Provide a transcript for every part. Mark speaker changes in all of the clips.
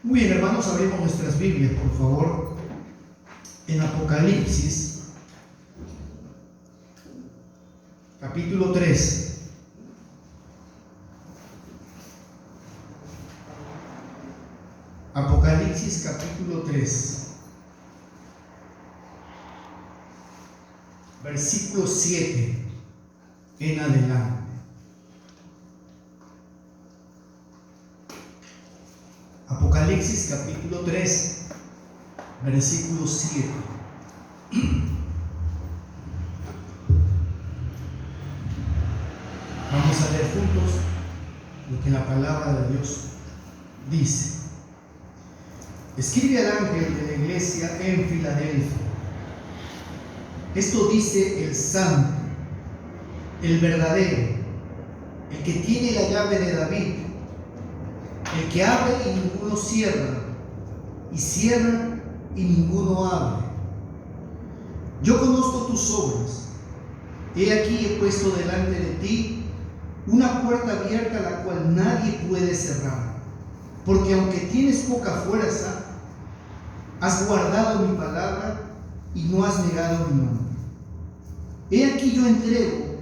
Speaker 1: Muy bien, hermanos, abrimos nuestras Biblias, por favor, en Apocalipsis, capítulo 3. Apocalipsis, capítulo 3, versículo 7 en adelante. Apocalipsis capítulo 3, versículo 7. Vamos a leer juntos lo que la palabra de Dios dice. Escribe al ángel de la iglesia en Filadelfia: esto dice el santo, el verdadero, el que tiene la llave de David, el que abre y ninguno cierra, y cierra y ninguno abre. Yo conozco tus obras. He aquí he puesto delante de ti una puerta abierta, la cual nadie puede cerrar. Porque aunque tienes poca fuerza, has guardado mi palabra y no has negado mi nombre. He aquí yo entrego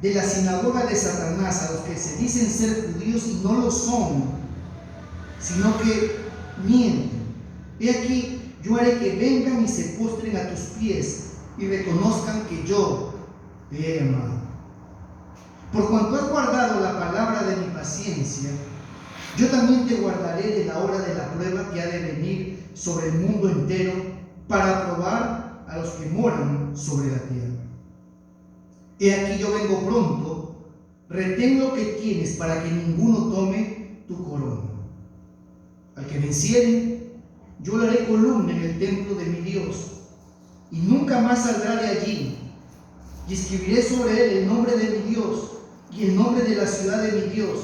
Speaker 1: de la sinagoga de Satanás a los que se dicen ser judíos y no lo son, sino que mienten. He aquí yo haré que vengan y se postren a tus pies y reconozcan que yo te he amado. Por cuanto has guardado la palabra de mi paciencia, yo también te guardaré de la hora de la prueba que ha de venir sobre el mundo entero para probar a los que moran sobre la tierra. He aquí yo vengo pronto, retén lo que tienes para que ninguno tome tu corona. Al que venciere, yo le haré columna en el templo de mi Dios, y nunca más saldrá de allí. Y escribiré sobre él el nombre de mi Dios y el nombre de la ciudad de mi Dios,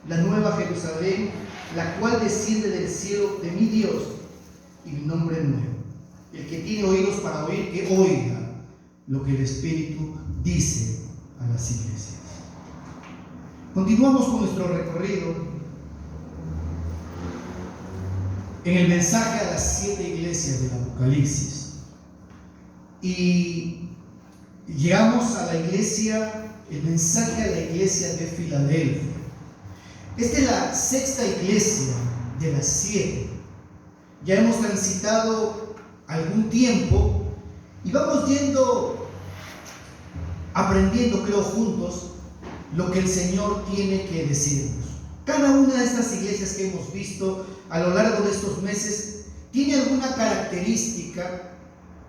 Speaker 1: la nueva Jerusalén, la cual desciende del cielo de mi Dios, y mi nombre nuevo. El que tiene oídos para oír, que oiga lo que el Espíritu dice a las iglesias. Continuamos con nuestro recorrido en el mensaje a las 7 iglesias del Apocalipsis, y llegamos a la iglesia, el mensaje a la iglesia de Filadelfia. Esta es la 6ª iglesia de las 7. Ya hemos transitado algún tiempo y vamos aprendiendo, creo, juntos lo que el Señor tiene que decirnos. Cada una de estas iglesias que hemos visto a lo largo de estos meses tiene alguna característica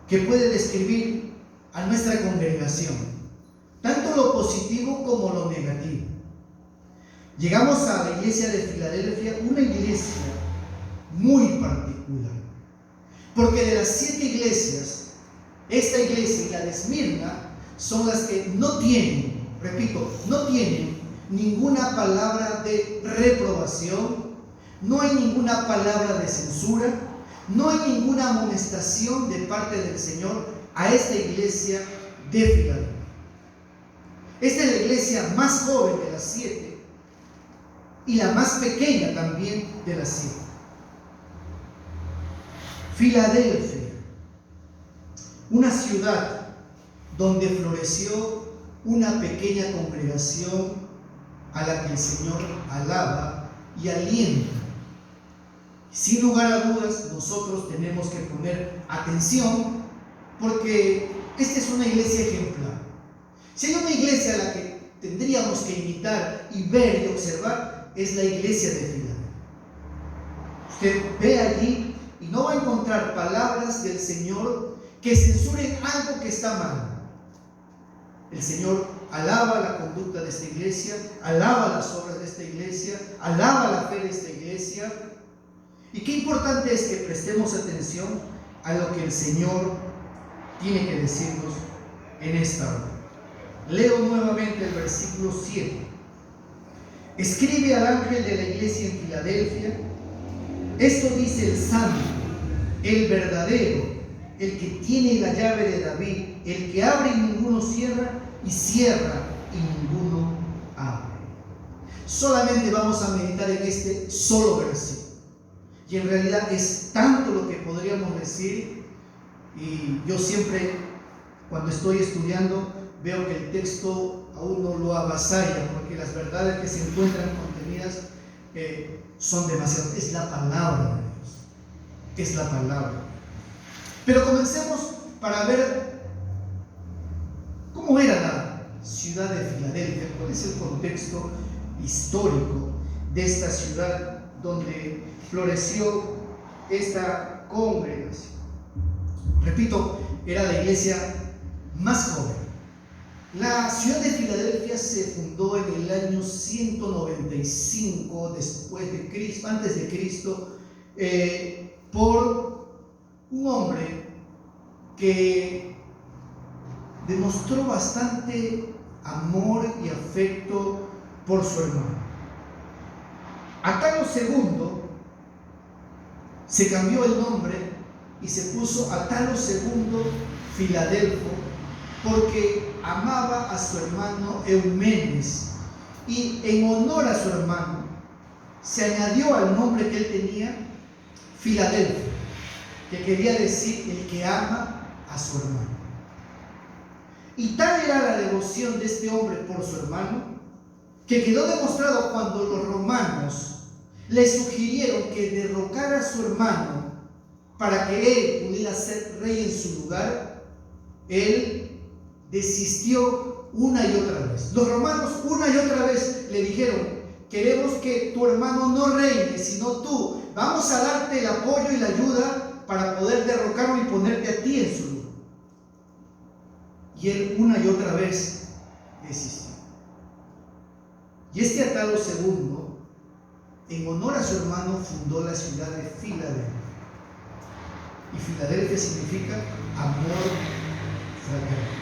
Speaker 1: que puede describir a nuestra congregación, tanto lo positivo como lo negativo. Llegamos a la iglesia de Filadelfia, una iglesia muy particular, porque de las 7 iglesias, esta iglesia y la de Esmirna son las que no tienen, repito, no tienen ninguna palabra de reprobación, no hay ninguna palabra de censura, no hay ninguna amonestación de parte del Señor a esta iglesia de Filadelfia. Esta es la iglesia más joven de las 7 y la más pequeña también de las 7. Filadelfia, una ciudad donde floreció una pequeña congregación a la que el Señor alaba y alienta. Sin lugar a dudas, nosotros tenemos que poner atención, porque esta es una iglesia ejemplar. Si hay una iglesia a la que tendríamos que imitar y ver y observar, es la iglesia de Filadelfia. Usted ve allí y no va a encontrar palabras del Señor que censuren algo que está mal. El Señor alaba la conducta de esta iglesia, alaba las obras de esta iglesia, alaba la fe de esta iglesia. Y qué importante es que prestemos atención a lo que el Señor tiene que decirnos en esta hora. Leo nuevamente el versículo 7. Escribe al ángel de la iglesia en Filadelfia: esto dice el santo, el verdadero, el que tiene la llave de David, el que abre y ninguno cierra, y cierra y ninguno abre. Solamente vamos a meditar en este solo versículo. Y en realidad es tanto lo que podríamos decir, y yo siempre, cuando estoy estudiando, veo que el texto a uno lo avasalla, porque las verdades que se encuentran contenidas son demasiadas. Es la palabra de Dios, es la palabra. Pero comencemos para ver cómo era la ciudad de Filadelfia, cuál es el contexto histórico de esta ciudad donde floreció esta congregación. Repito, era la iglesia más joven. La ciudad de Filadelfia se fundó en el año 195 después de Cristo, antes de Cristo, por un hombre que demostró bastante amor y afecto por su hermano. Atalo II se cambió el nombre y se puso Atalo II Filadelfo porque amaba a su hermano Eumenes, y en honor a su hermano se añadió al nombre que él tenía Filadelfo, que quería decir el que ama a su hermano. Y tal era la devoción de este hombre por su hermano, que quedó demostrado cuando los romanos le sugirieron que derrocara a su hermano para que él pudiera ser rey en su lugar. Él desistió una y otra vez. Los romanos una y otra vez le dijeron: queremos que tu hermano no reine, sino tú. Vamos a darte el apoyo y la ayuda para poder derrocarlo y ponerte a ti en su lugar. Y él una y otra vez desistió. Y este Atalo II, en honor a su hermano, fundó la ciudad de Filadelfia. Y Filadelfia significa amor fraterno.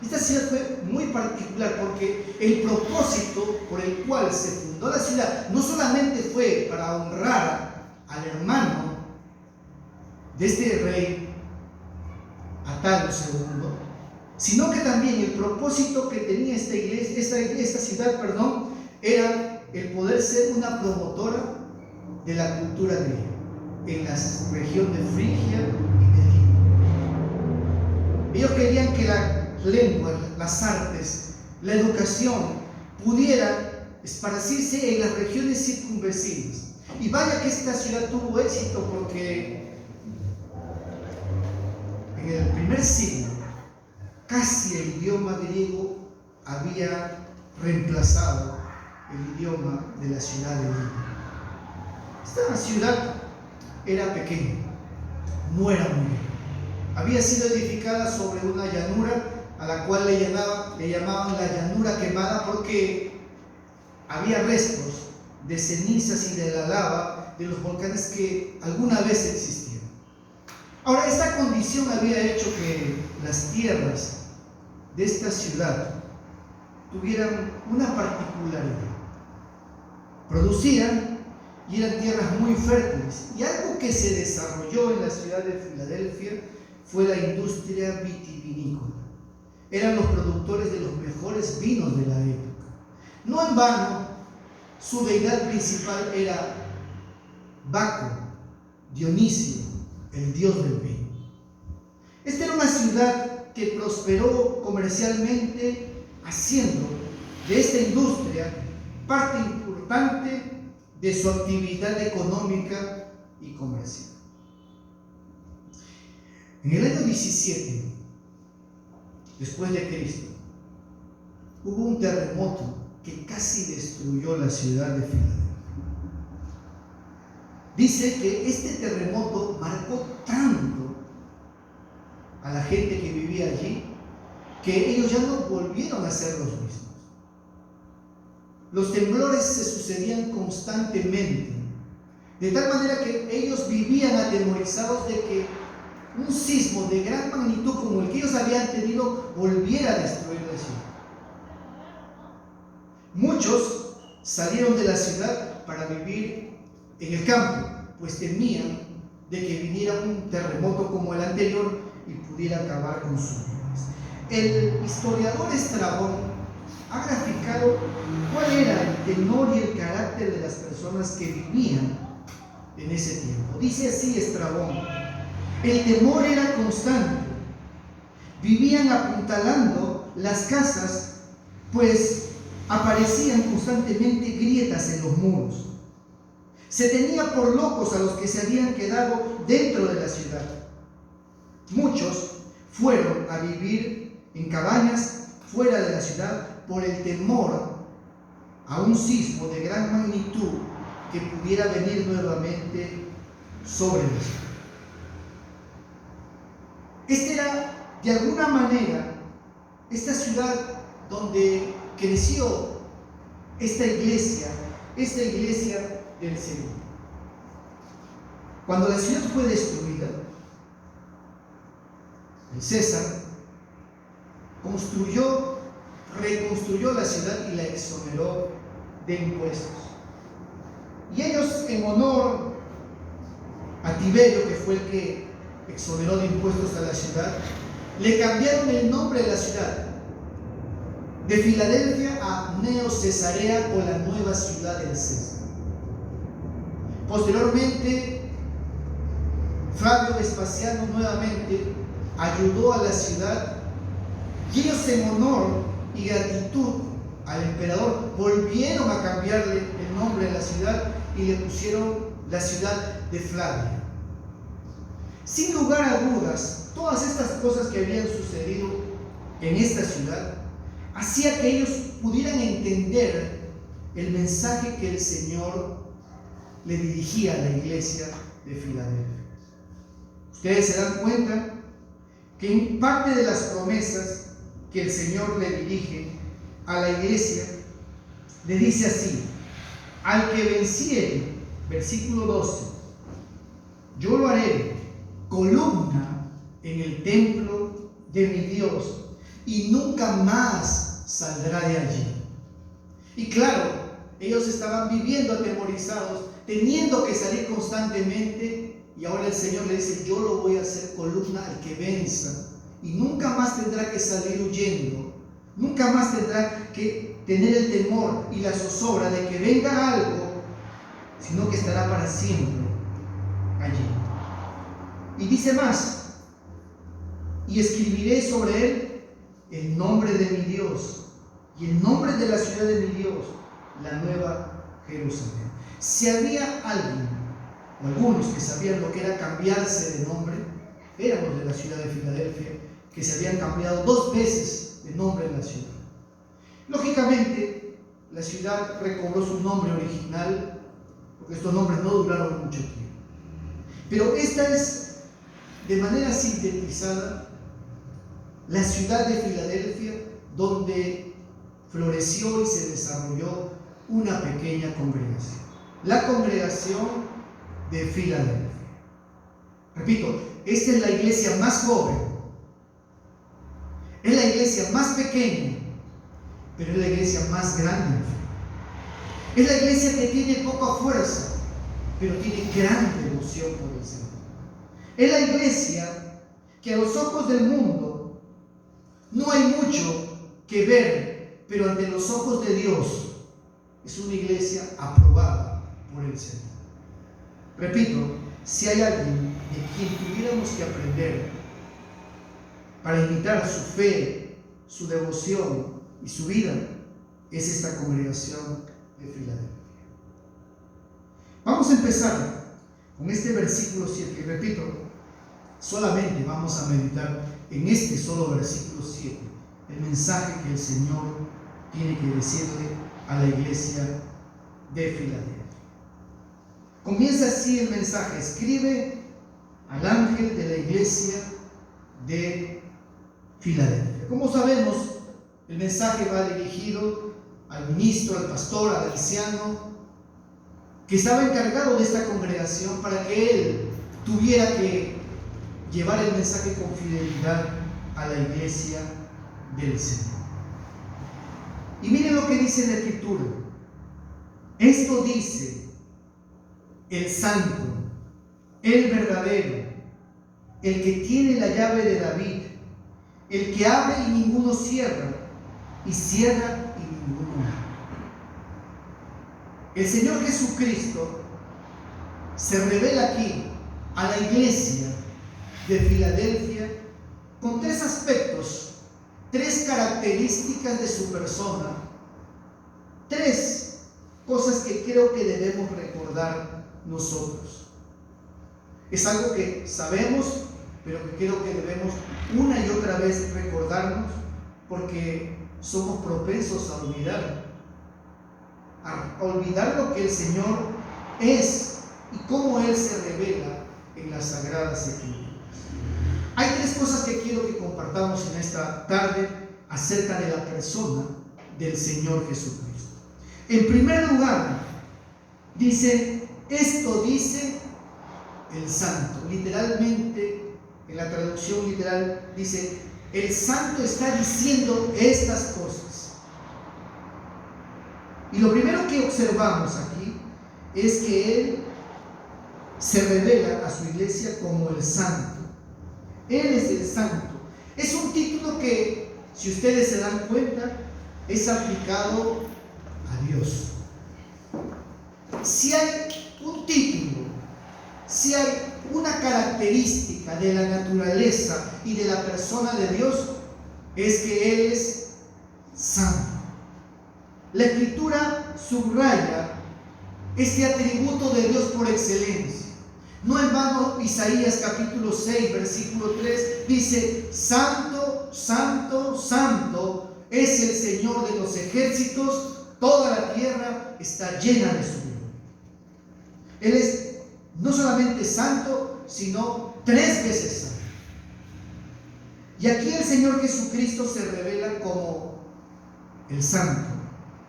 Speaker 1: Esta ciudad fue muy particular porque el propósito por el cual se fundó la ciudad no solamente fue para honrar al hermano de este rey Atalo II, sino que también el propósito que tenía esta ciudad, era el poder ser una promotora de la cultura griega en la región de Frigia y de Libia. Ellos querían que la lengua, las artes, la educación pudiera esparcirse en las regiones circunvecinas. Y vaya que esta ciudad tuvo éxito, porque en el primer siglo casi el idioma griego había reemplazado el idioma de la ciudad de Libia. Esta ciudad era pequeña, no era muy grande. Había sido edificada sobre una llanura a la cual le llamaban la llanura quemada, porque había restos de cenizas y de la lava de los volcanes que alguna vez existieron. Ahora, esta condición había hecho que las tierras de esta ciudad tuvieran una particularidad. Producían y eran tierras muy fértiles. Y algo que se desarrolló en la ciudad de Filadelfia fue la industria vitivinícola. Eran los productores de los mejores vinos de la época. No en vano, su deidad principal era Baco, Dionisio, el dios del vino. Esta era una ciudad que prosperó comercialmente, haciendo de esta industria parte importante de su actividad económica y comercial. En el año 17 después de Cristo, hubo un terremoto que casi destruyó la ciudad de Filadelfia. Dice que este terremoto marcó tanto a la gente que vivía allí que ellos ya no volvieron a ser los mismos. Los temblores se sucedían constantemente, de tal manera que ellos vivían atemorizados de que un sismo de gran magnitud como el que ellos habían tenido volviera a destruir la ciudad. Muchos salieron de la ciudad para vivir en el campo, pues temían de que viniera un terremoto como el anterior y pudiera acabar con sus vidas. El historiador Estrabón ha graficado cuál era el tenor y el carácter de las personas que vivían en ese tiempo. Dice así Estrabón: el temor era constante. Vivían apuntalando las casas, pues aparecían constantemente grietas en los muros. Se tenía por locos a los que se habían quedado dentro de la ciudad. Muchos fueron a vivir en cabañas fuera de la ciudad por el temor a un sismo de gran magnitud que pudiera venir nuevamente sobre la ciudad. Esta era, de alguna manera, esta ciudad donde creció esta iglesia del Señor. Cuando la ciudad fue destruida, el César reconstruyó la ciudad y la exoneró de impuestos. Y ellos, en honor a Tiberio, que fue el que exoneró de impuestos a la ciudad, le cambiaron el nombre de la ciudad de Filadelfia a Neo Cesarea, o la nueva ciudad del César. Posteriormente, Flavio Vespasiano nuevamente ayudó a la ciudad, y ellos, en honor y gratitud al emperador, volvieron a cambiarle el nombre de la ciudad y le pusieron la ciudad de Flavia. Sin lugar a dudas, todas estas cosas que habían sucedido en esta ciudad hacía que ellos pudieran entender el mensaje que el Señor le dirigía a la iglesia de Filadelfia. Ustedes se dan cuenta que en parte de las promesas que el Señor le dirige a la iglesia, le dice así: al que venciere, versículo 12, yo lo haré columna en el templo de mi Dios, y nunca más saldrá de allí. Y claro, ellos estaban viviendo atemorizados, teniendo que salir constantemente, y ahora el Señor le dice: yo lo voy a hacer columna al que venza, y nunca más tendrá que salir huyendo, nunca más tendrá que tener el temor y la zozobra de que venga algo, sino que estará para siempre allí. Y dice más: y escribiré sobre él el nombre de mi Dios y el nombre de la ciudad de mi Dios, la nueva Jerusalén. Si había alguien, o algunos, que sabían lo que era cambiarse de nombre, eran los de la ciudad de Filadelfia, que se habían cambiado 2 veces de nombre en la ciudad. Lógicamente, la ciudad recobró su nombre original, porque estos nombres no duraron mucho tiempo. Pero esta es, de manera sintetizada, la ciudad de Filadelfia, donde floreció y se desarrolló una pequeña congregación, la congregación de Filadelfia. Repito, esta es la iglesia más joven, es la iglesia más pequeña, pero es la iglesia más grande. Es la iglesia que tiene poca fuerza, pero tiene gran devoción por el Señor. Es la iglesia que a los ojos del mundo no hay mucho que ver, pero ante los ojos de Dios es una iglesia aprobada por el Señor. Repito, si hay alguien de quien tuviéramos que aprender para imitar su fe, su devoción y su vida, es esta congregación de Filadelfia. Vamos a empezar con este versículo 7, y repito, solamente vamos a meditar en este solo versículo 7, el mensaje que el Señor tiene que decirle a la iglesia de Filadelfia. Comienza así el mensaje: escribe al ángel de la iglesia de Filadelfia. Como sabemos, el mensaje va dirigido al ministro, al pastor, al anciano, que estaba encargado de esta congregación, para que él tuviera que llevar el mensaje con fidelidad a la iglesia del Señor. Y miren lo que dice la Escritura. Esto dice el santo, el verdadero, el que tiene la llave de David, el que abre y ninguno cierra, y cierra y ninguno abre. El Señor Jesucristo se revela aquí a la iglesia de Filadelfia con tres aspectos, tres características de su persona, tres cosas que creo que debemos recordar nosotros. Es algo que sabemos, pero que creo que debemos una y otra vez recordarnos, porque somos propensos a olvidar lo que el Señor es y cómo Él se revela en las Sagradas Escrituras. Hay tres cosas que quiero que compartamos en esta tarde acerca de la persona del Señor Jesucristo. En primer lugar, esto dice el Santo. Literalmente, en la traducción literal dice, el Santo está diciendo estas cosas. Y lo primero que observamos aquí es que Él se revela a su iglesia como el Santo. Él es el Santo. Es un título que, si ustedes se dan cuenta, es aplicado a Dios. Si hay un título, si hay una característica de la naturaleza y de la persona de Dios, es que Él es santo. La Escritura subraya este atributo de Dios por excelencia. No en vano Isaías capítulo 6 versículo 3 dice: Santo, santo, santo es el Señor de los ejércitos, toda la tierra está llena de su gloria. Él es no solamente santo, sino 3 veces santo. Y aquí el Señor Jesucristo se revela como el Santo.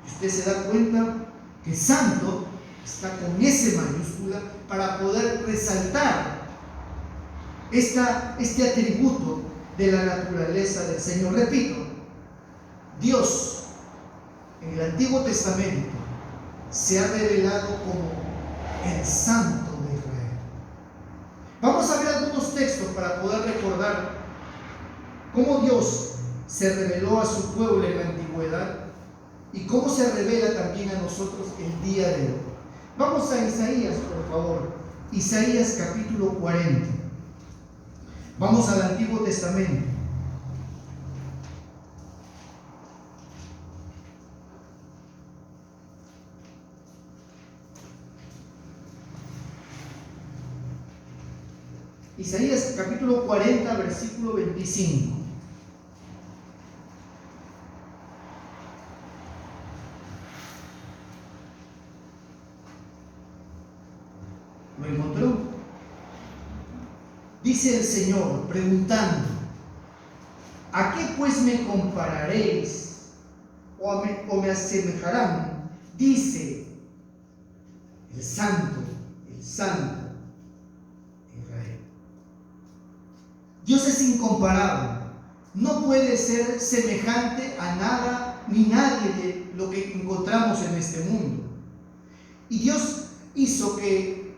Speaker 1: Y usted se da cuenta que santo está con S mayúscula para poder resaltar este atributo de la naturaleza del Señor. Repito, Dios en el Antiguo Testamento se ha revelado como el Santo de Israel. Vamos a ver algunos textos para poder recordar cómo Dios se reveló a su pueblo en la antigüedad y cómo se revela también a nosotros el día de hoy. Vamos a Isaías, por favor. Isaías capítulo 40. Vamos al Antiguo Testamento. Isaías capítulo 40, versículo 25. ¿Lo encontró? Dice el Señor preguntando: ¿a qué pues me compararéis o me asemejarán? Dice el Santo de Israel. Dios es incomparable, no puede ser semejante a nada ni nadie de lo que encontramos en este mundo. Y Dios hizo que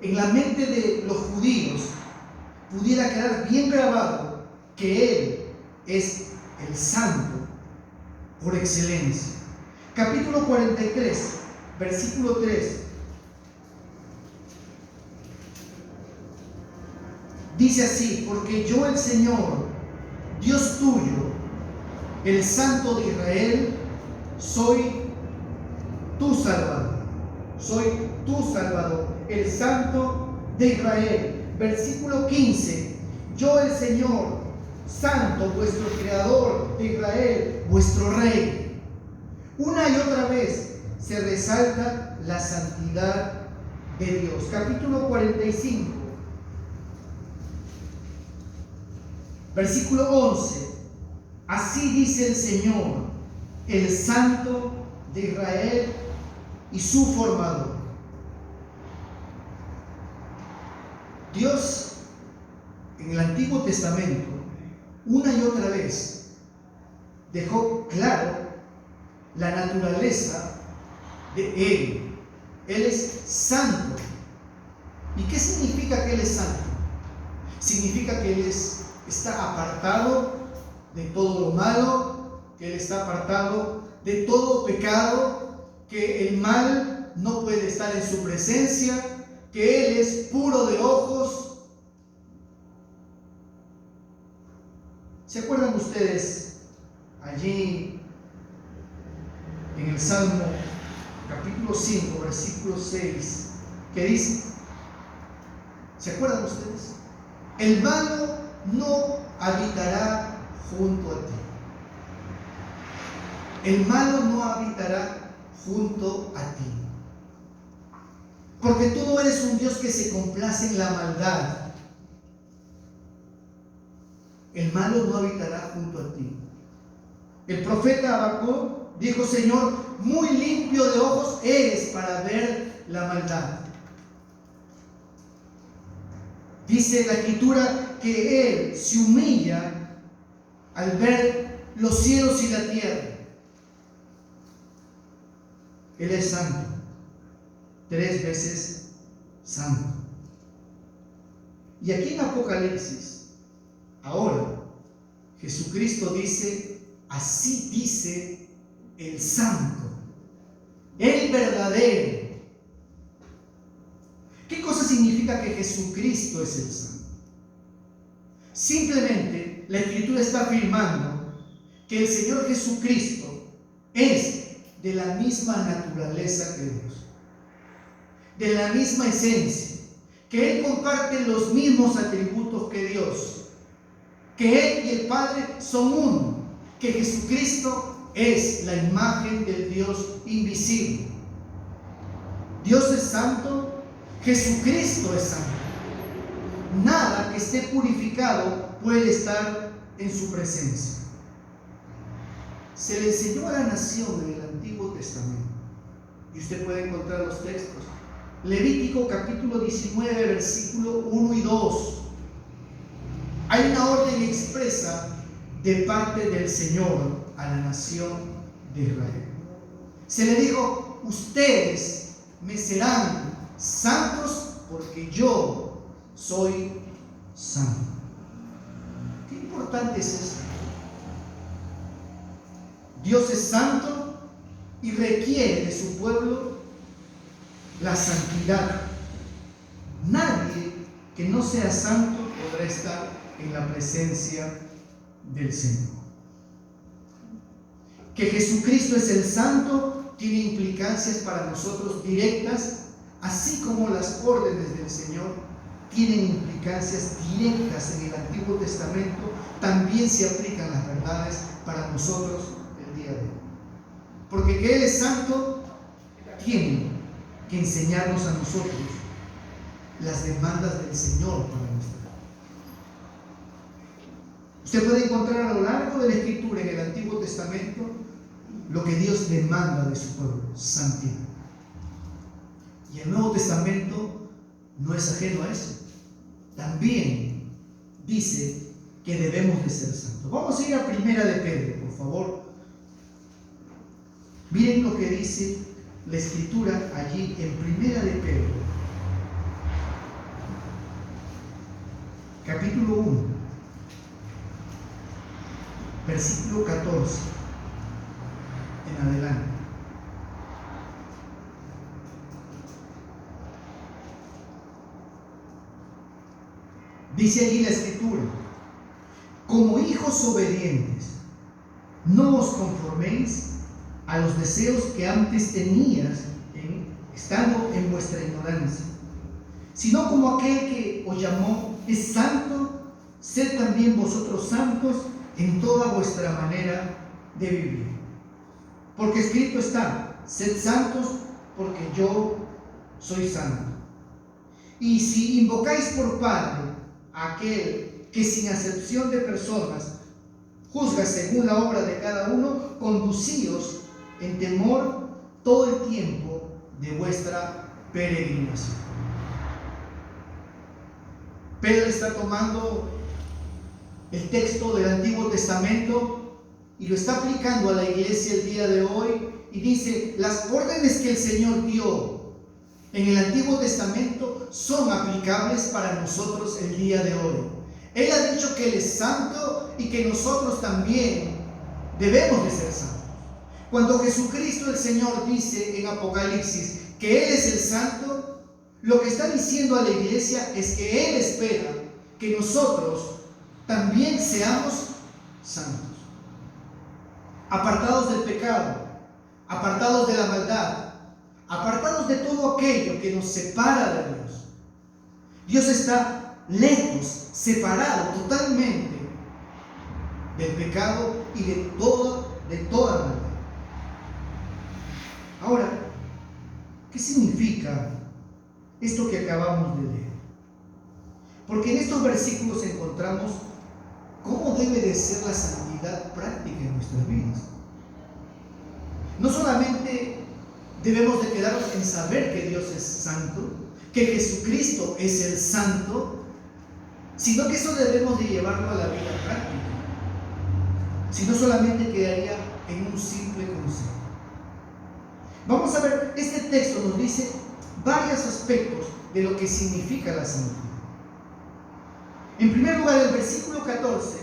Speaker 1: en la mente de los judíos pudiera quedar bien grabado que Él es el Santo por excelencia. Capítulo 43, versículo 3. Dice así: porque yo, el Señor, Dios tuyo, el Santo de Israel, soy tu Salvador. Soy tu Salvador, el Santo de Israel. Versículo 15: yo, el Señor, Santo, vuestro Creador de Israel, vuestro Rey. Una y otra vez se resalta la santidad de Dios. Capítulo 45, versículo 11: así dice el Señor, el Santo de Israel y su formador. Dios en el Antiguo Testamento una y otra vez dejó claro la naturaleza de Él. Él es santo. ¿Y qué significa que Él es santo? Significa que Él está apartado de todo lo malo, que Él está apartado de todo pecado, que el mal no puede estar en su presencia, que Él es puro de ojos. ¿Se acuerdan ustedes allí en el Salmo capítulo 5, versículo 6, que dice? ¿Se acuerdan ustedes? El malo no habitará junto a ti. El malo no habitará junto a ti. Porque tú no eres un Dios que se complace en la maldad. El malo no habitará junto a ti. El profeta Habacuc dijo: Señor, muy limpio de ojos eres para ver la maldad. Dice la Escritura que Él se humilla al ver los cielos y la tierra. Él es santo, 3 veces santo. Y aquí en Apocalipsis, ahora, Jesucristo dice: así dice el santo, el verdadero. ¿Qué cosa significa que Jesucristo es el santo? Simplemente la Escritura está afirmando que el Señor Jesucristo es de la misma naturaleza que Dios, de la misma esencia, que Él comparte los mismos atributos que Dios, que Él y el Padre son uno, que Jesucristo es la imagen del Dios invisible. Dios es santo, Jesucristo es santo. Nada que esté purificado puede estar en su presencia. Se le enseñó a la nación en el Antiguo Testamento, y usted puede encontrar los textos. Levítico capítulo 19, versículo 1 y 2. Hay una orden expresa de parte del Señor a la nación de Israel. Se le dijo: ustedes me serán santos porque yo soy santo. Qué importante es esto. Dios es santo y requiere de su pueblo la santidad. Nadie que no sea santo podrá estar en la presencia del Señor. Que Jesucristo es el santo tiene implicancias para nosotros directas, así como las órdenes del Señor tienen implicancias directas en el Antiguo Testamento. También se aplican las verdades para nosotros el día de hoy. Porque que Él es santo tiene que enseñarnos a nosotros las demandas del Señor para nuestra vida. Usted puede encontrar a lo largo de la Escritura en el Antiguo Testamento lo que Dios demanda de su pueblo: santidad. Y el Nuevo Testamento no es ajeno a eso. También dice que debemos de ser santos. Vamos a ir a Primera de Pedro, por favor. Miren lo que dice la Escritura allí en Primera de Pedro, capítulo 1, versículo 14 en adelante. Dice allí la Escritura: como hijos obedientes, no os conforméis a los deseos que antes tenías estando en vuestra ignorancia, sino como aquel que os llamó es santo, sed también vosotros santos en toda vuestra manera de vivir. Porque escrito está: sed santos porque yo soy santo. Y si invocáis por Padre a aquel que sin acepción de personas juzga según la obra de cada uno, conducíos en temor todo el tiempo de vuestra peregrinación. Pedro está tomando el texto del Antiguo Testamento y lo está aplicando a la iglesia el día de hoy, y dice: las órdenes que el Señor dio en el Antiguo Testamento son aplicables para nosotros el día de hoy. Él ha dicho que Él es santo y que nosotros también debemos de ser santos. Cuando Jesucristo el Señor dice en Apocalipsis que Él es el santo, Lo que está diciendo a la iglesia es que Él espera que nosotros también seamos santos, apartados del pecado, apartados de la maldad, apartados de todo aquello que nos separa de Dios. Dios está lejos, separado totalmente del pecado y de toda maldad. Ahora, ¿qué significa esto que acabamos de leer? Porque en estos versículos encontramos cómo debe de ser la santidad práctica en nuestras vidas. No solamente debemos de quedarnos en saber que Dios es santo, que Jesucristo es el santo, sino que eso debemos de llevarlo a la vida práctica. Si no, solamente quedaría en un simple concepto. Vamos a ver, este texto nos dice varios aspectos de lo que significa la santidad. En primer lugar, el versículo 14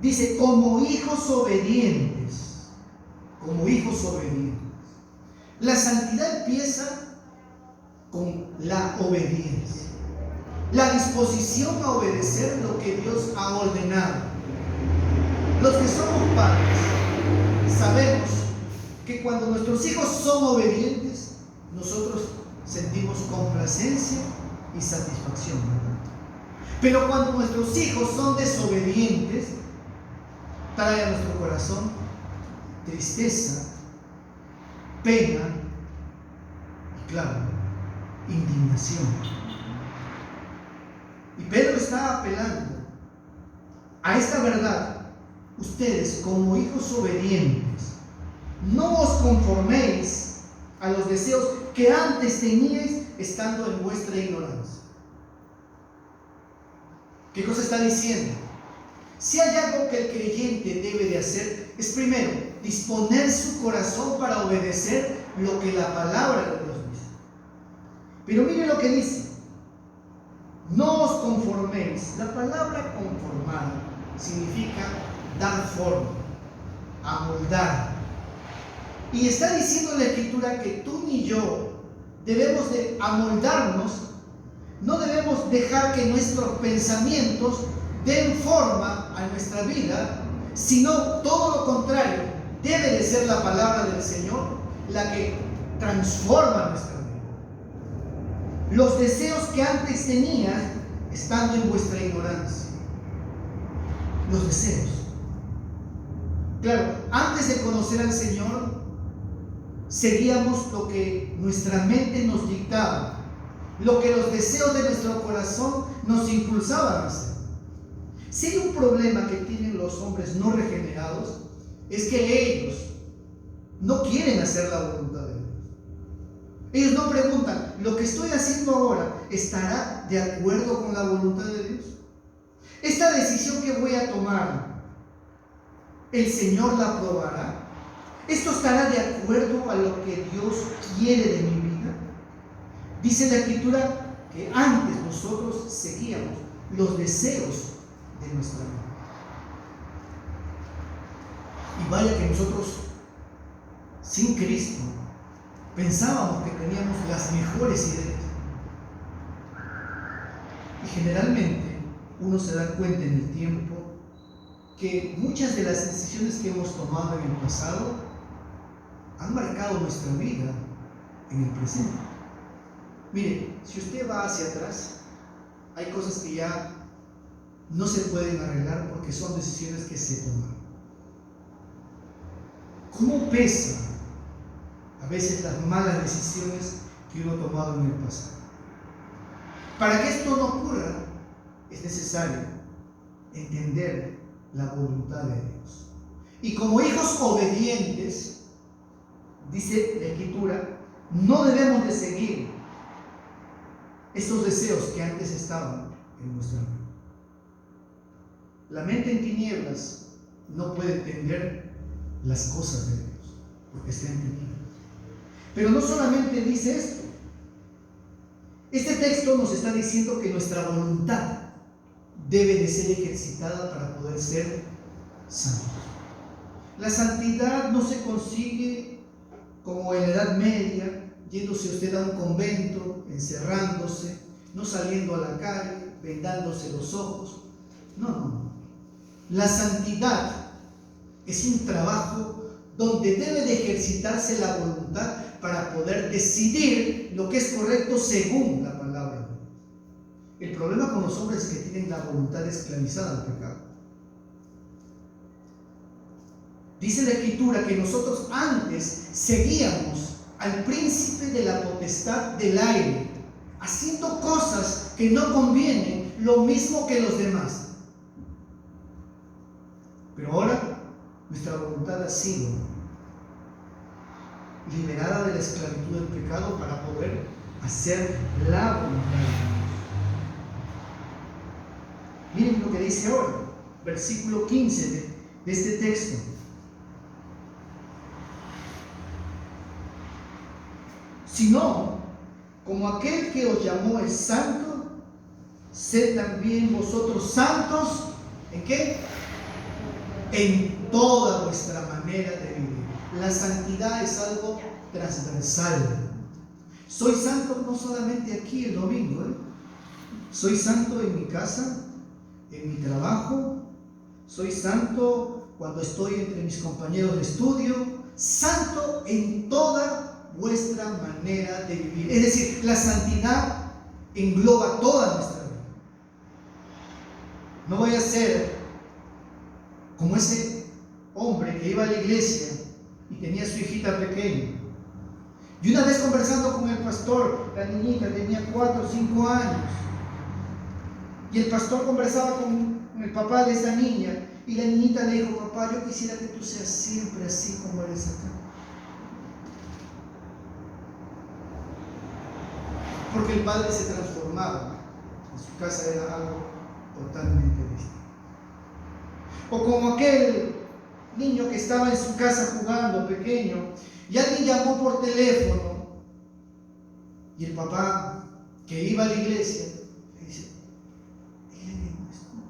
Speaker 1: dice, como hijos obedientes, como hijos obedientes. La santidad empieza con la obediencia, la disposición a obedecer lo que Dios ha ordenado. Los que somos padres sabemos que cuando nuestros hijos son obedientes, nosotros sentimos complacencia y satisfacción, ¿verdad? Pero cuando nuestros hijos son desobedientes, trae a nuestro corazón tristeza, pena y, claro, indignación. Y Pedro está apelando a esta verdad. Ustedes, como hijos obedientes, no os conforméis a los deseos que antes teníais estando en vuestra ignorancia. ¿Qué cosa está diciendo? Si hay algo que el creyente debe de hacer, es primero disponer su corazón para obedecer lo que la palabra de Dios dice. Pero mire lo que dice: no os conforméis. La palabra conformar significa dar forma, amoldar. Y está diciendo la Escritura que tú ni yo debemos de amoldarnos, no debemos dejar que nuestros pensamientos den forma a nuestra vida, sino todo lo contrario, debe de ser la palabra del Señor la que transforma nuestra vida. Los deseos que antes tenías estando en vuestra ignorancia. Los deseos. Claro, antes de conocer al Señor, seguíamos lo que nuestra mente nos dictaba, lo que los deseos de nuestro corazón nos impulsaban a hacer. Si hay un problema que tienen los hombres no regenerados, es que ellos no quieren hacer la voluntad de Dios. Ellos no preguntan, ¿lo que estoy haciendo ahora estará de acuerdo con la voluntad de Dios? ¿Esta decisión que voy a tomar, el Señor la aprobará? ¿Esto estará de acuerdo a lo que Dios quiere de mi vida? Dice la Escritura que antes nosotros seguíamos los deseos de nuestra vida. Y vaya que nosotros, sin Cristo, pensábamos que teníamos las mejores ideas. Y generalmente uno se da cuenta en el tiempo que muchas de las decisiones que hemos tomado en el pasado han marcado nuestra vida en el presente. Mire, si usted va hacia atrás, hay cosas que ya no se pueden arreglar porque son decisiones que se toman. ¿Cómo pesa a veces las malas decisiones que uno ha tomado en el pasado? Para que esto no ocurra, es necesario entender la voluntad de Dios. Y como hijos obedientes, dice la Escritura, no debemos de seguir estos deseos que antes estaban en nuestra vida. La mente en tinieblas no puede entender las cosas de Dios, porque está en tinieblas. Pero no solamente dice esto. Este texto nos está diciendo que nuestra voluntad debe de ser ejercitada para poder ser santos. La santidad no se consigue como en la Edad Media, yéndose usted a un convento, encerrándose, no saliendo a la calle, vendándose los ojos. No. La santidad es un trabajo donde debe de ejercitarse la voluntad para poder decidir lo que es correcto según la palabra. El problema con los hombres es que tienen la voluntad esclavizada al pecado. Dice la Escritura que nosotros antes seguíamos al príncipe de la potestad del aire, haciendo cosas que no convienen, lo mismo que los demás. Pero ahora nuestra voluntad ha sido liberada de la esclavitud del pecado para poder hacer la voluntad de Dios. Miren lo que dice ahora, versículo 15 de este texto. Sino, como aquel que os llamó es santo, sed también vosotros santos, ¿en qué? En toda vuestra manera de vivir. La santidad es algo transversal. Soy santo no solamente aquí el domingo, soy santo en mi casa, en mi trabajo, soy santo cuando estoy entre mis compañeros de estudio, santo en toda vuestra manera de vivir. Es decir, la santidad engloba toda nuestra vida. No voy a ser como ese hombre que iba a la iglesia y tenía a su hijita pequeña. Y una vez conversando con el pastor, la niñita tenía 4 o 5 años. Y el pastor conversaba con el papá de esa niña. Y la niñita le dijo: papá, yo quisiera que tú seas siempre así como eres acá. Porque el padre se transformaba. En su casa era algo totalmente distinto. O como aquel niño que estaba en su casa jugando pequeño y alguien llamó por teléfono y el papá que iba a la iglesia le dice: dile que no estoy.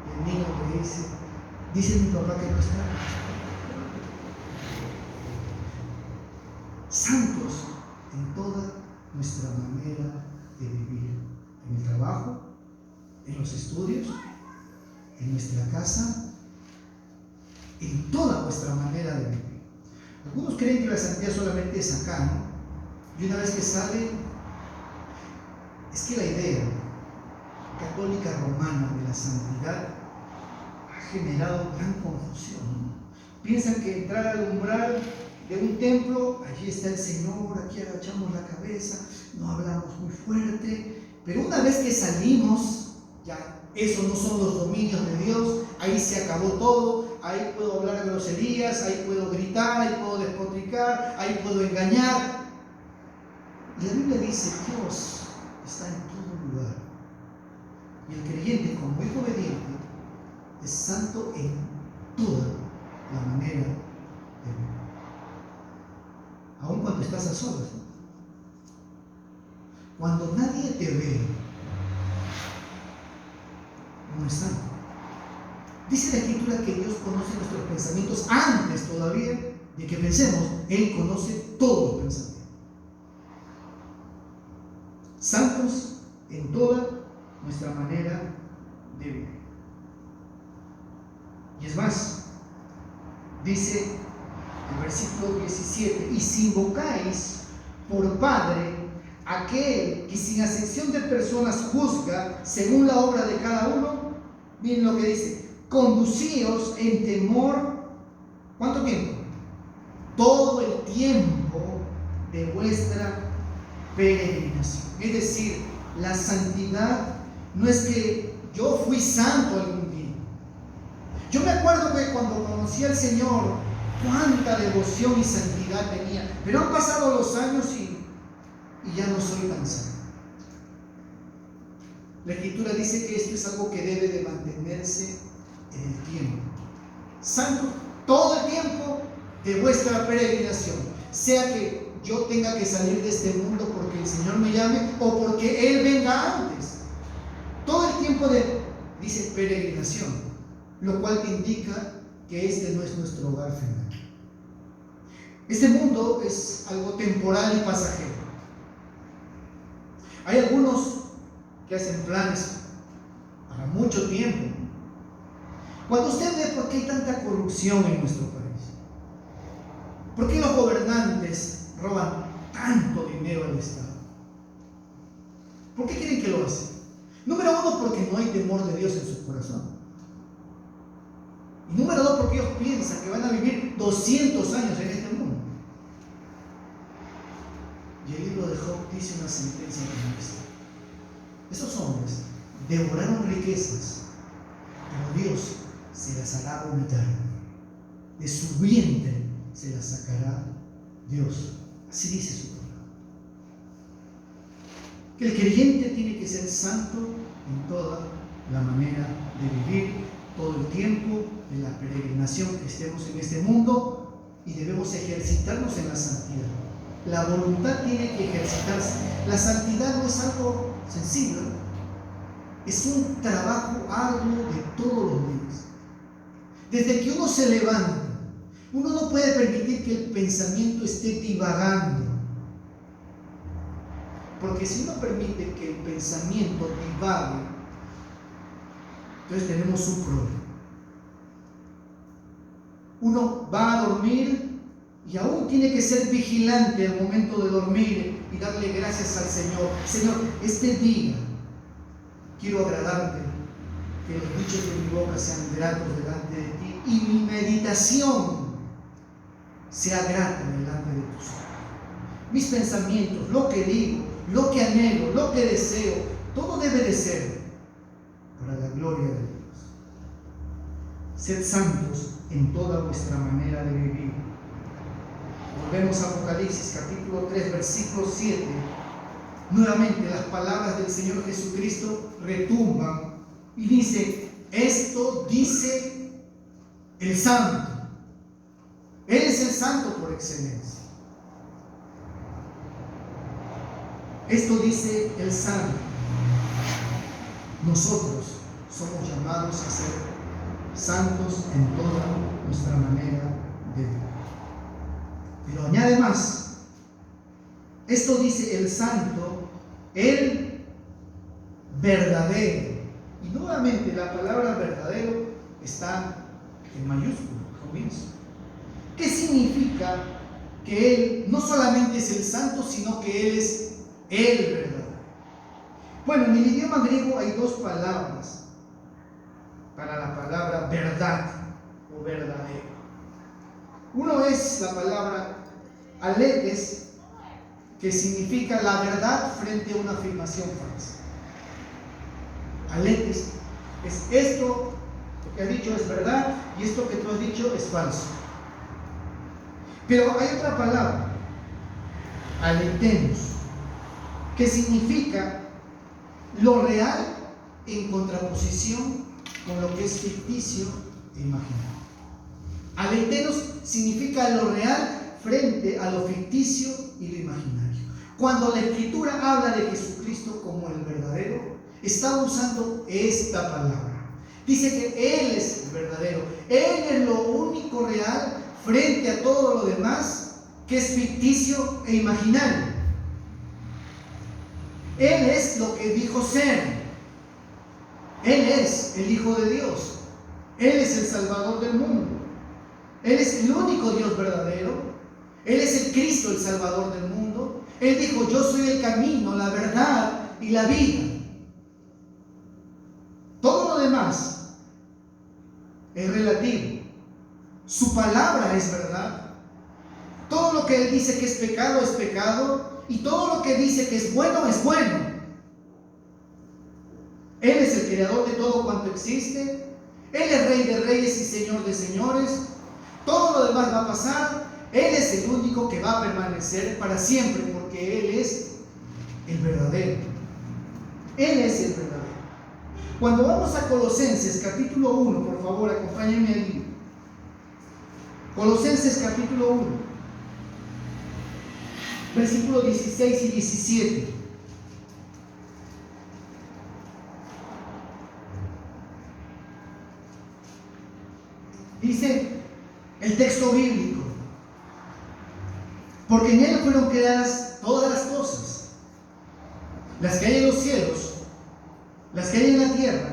Speaker 1: Y el niño le dice mi papá que no está. Santos en toda nuestra manera de vivir, en el trabajo, en los estudios, en nuestra casa, en toda nuestra manera de vivir. Algunos creen que la santidad solamente es acá, ¿no? Y una vez que salen, es que la idea católica romana de la santidad ha generado gran confusión. Piensan que entrar al umbral de un templo, allí está el Señor, aquí agachamos la cabeza, no hablamos muy fuerte, pero una vez que salimos, ya esos no son los dominios de Dios, ahí se acabó todo, ahí puedo hablar groserías, ahí puedo gritar, ahí puedo despotricar, ahí puedo engañar. Y la Biblia dice: Dios está en todo lugar. Y el creyente, como hijo obediente, es santo en toda la manera de vivir. Aun cuando estás a solas, ¿no? Cuando nadie te ve, no es santo. Dice la Escritura que Dios conoce nuestros pensamientos antes todavía de que pensemos. Él conoce todos los pensamientos. Santos en toda nuestra manera de vivir. Y es más, dice el versículo 17: y si invocáis por Padre aquel que sin acepción de personas juzga según la obra de cada uno, miren lo que dice: conducíos en temor. ¿Cuánto tiempo? Todo el tiempo de vuestra peregrinación. Es decir, la santidad no es que yo fui santo algún día. Yo me acuerdo que cuando conocí al Señor, cuánta devoción y santidad tenía, pero han pasado los años y ya no soy tan santo. La Escritura dice que esto es algo que debe de mantenerse en el tiempo. Santo todo el tiempo de vuestra peregrinación, sea que yo tenga que salir de este mundo porque el Señor me llame o porque Él venga antes. Todo el tiempo dice peregrinación, lo cual te indica que este no es nuestro hogar final. Este mundo es algo temporal y pasajero. Hay algunos que hacen planes para mucho tiempo. Cuando usted ve por qué hay tanta corrupción en nuestro país, por qué los gobernantes roban tanto dinero al Estado, ¿por qué creen que lo hacen? Número uno, porque no hay temor de Dios en su corazón. Y número dos, porque ellos piensan que van a vivir 200 años en este mundo. Y el libro de Job dice una sentencia como esta: esos hombres devoraron riquezas, pero Dios se las hará vomitar. De su vientre se las sacará Dios. Así dice su palabra. Que el creyente tiene que ser santo en toda la manera de vivir, todo el tiempo de la peregrinación que estemos en este mundo, y debemos ejercitarnos en la santidad. La voluntad tiene que ejercitarse. La santidad no es algo sencillo, es un trabajo arduo de todos los días. Desde que uno se levanta, uno no puede permitir que el pensamiento esté divagando. Porque si uno permite que el pensamiento divague, entonces tenemos un problema. Uno va a dormir y aún tiene que ser vigilante al momento de dormir y darle gracias al Señor. Señor, este día quiero agradarte, que los dichos de mi boca sean gratos delante de ti y mi meditación sea grata delante de tus ojos. Mis pensamientos, lo que digo, lo que anhelo, lo que deseo, todo debe de ser para la gloria de Dios. Sed santos en toda vuestra manera de vivir. Volvemos a Apocalipsis capítulo 3 versículo 7. Nuevamente las palabras del Señor Jesucristo retumban y dice: esto dice el santo. Él es el santo por excelencia. Esto dice el santo. Nosotros somos llamados a ser santos en toda nuestra manera de vivir. Pero añade más: esto dice el santo, el verdadero. Y nuevamente la palabra verdadero está en mayúscula al comienzo. ¿Qué significa? Que Él no solamente es el santo, sino que Él es el verdadero. Bueno, en el idioma griego hay dos palabras para la palabra verdad o verdadero. Uno es la palabra aletes, que significa la verdad frente a una afirmación falsa. Aletes es esto, lo que has dicho es verdad, y esto que tú has dicho es falso. Pero hay otra palabra, aletenos, que significa lo real en contraposición con lo que es ficticio e imaginario. Aletenos significa lo real frente a lo ficticio y lo imaginario. Cuando la Escritura habla de Jesucristo como el verdadero, está usando esta palabra. Dice que Él es el verdadero. Él es lo único real frente a todo lo demás que es ficticio e imaginario. Él es lo que dijo ser. Él es el Hijo de Dios. Él es el Salvador del mundo. Él es el único Dios verdadero. Él es el Cristo, el Salvador del mundo. Él dijo: yo soy el camino, la verdad y la vida. Todo lo demás es relativo. Su palabra es verdad. Todo lo que Él dice que es pecado, y todo lo que dice que es bueno, es bueno. Él es el creador de todo cuanto existe. Él es Rey de reyes y Señor de señores. Todo lo demás va a pasar. Él es el único que va a permanecer para siempre, porque Él es el verdadero. Él es el verdadero. Cuando vamos a Colosenses capítulo 1, por favor, acompáñenme allí. Colosenses capítulo 1, versículos 16 y 17. Dice el texto bíblico: Porque en Él fueron creadas todas las cosas, las que hay en los cielos, las que hay en la tierra,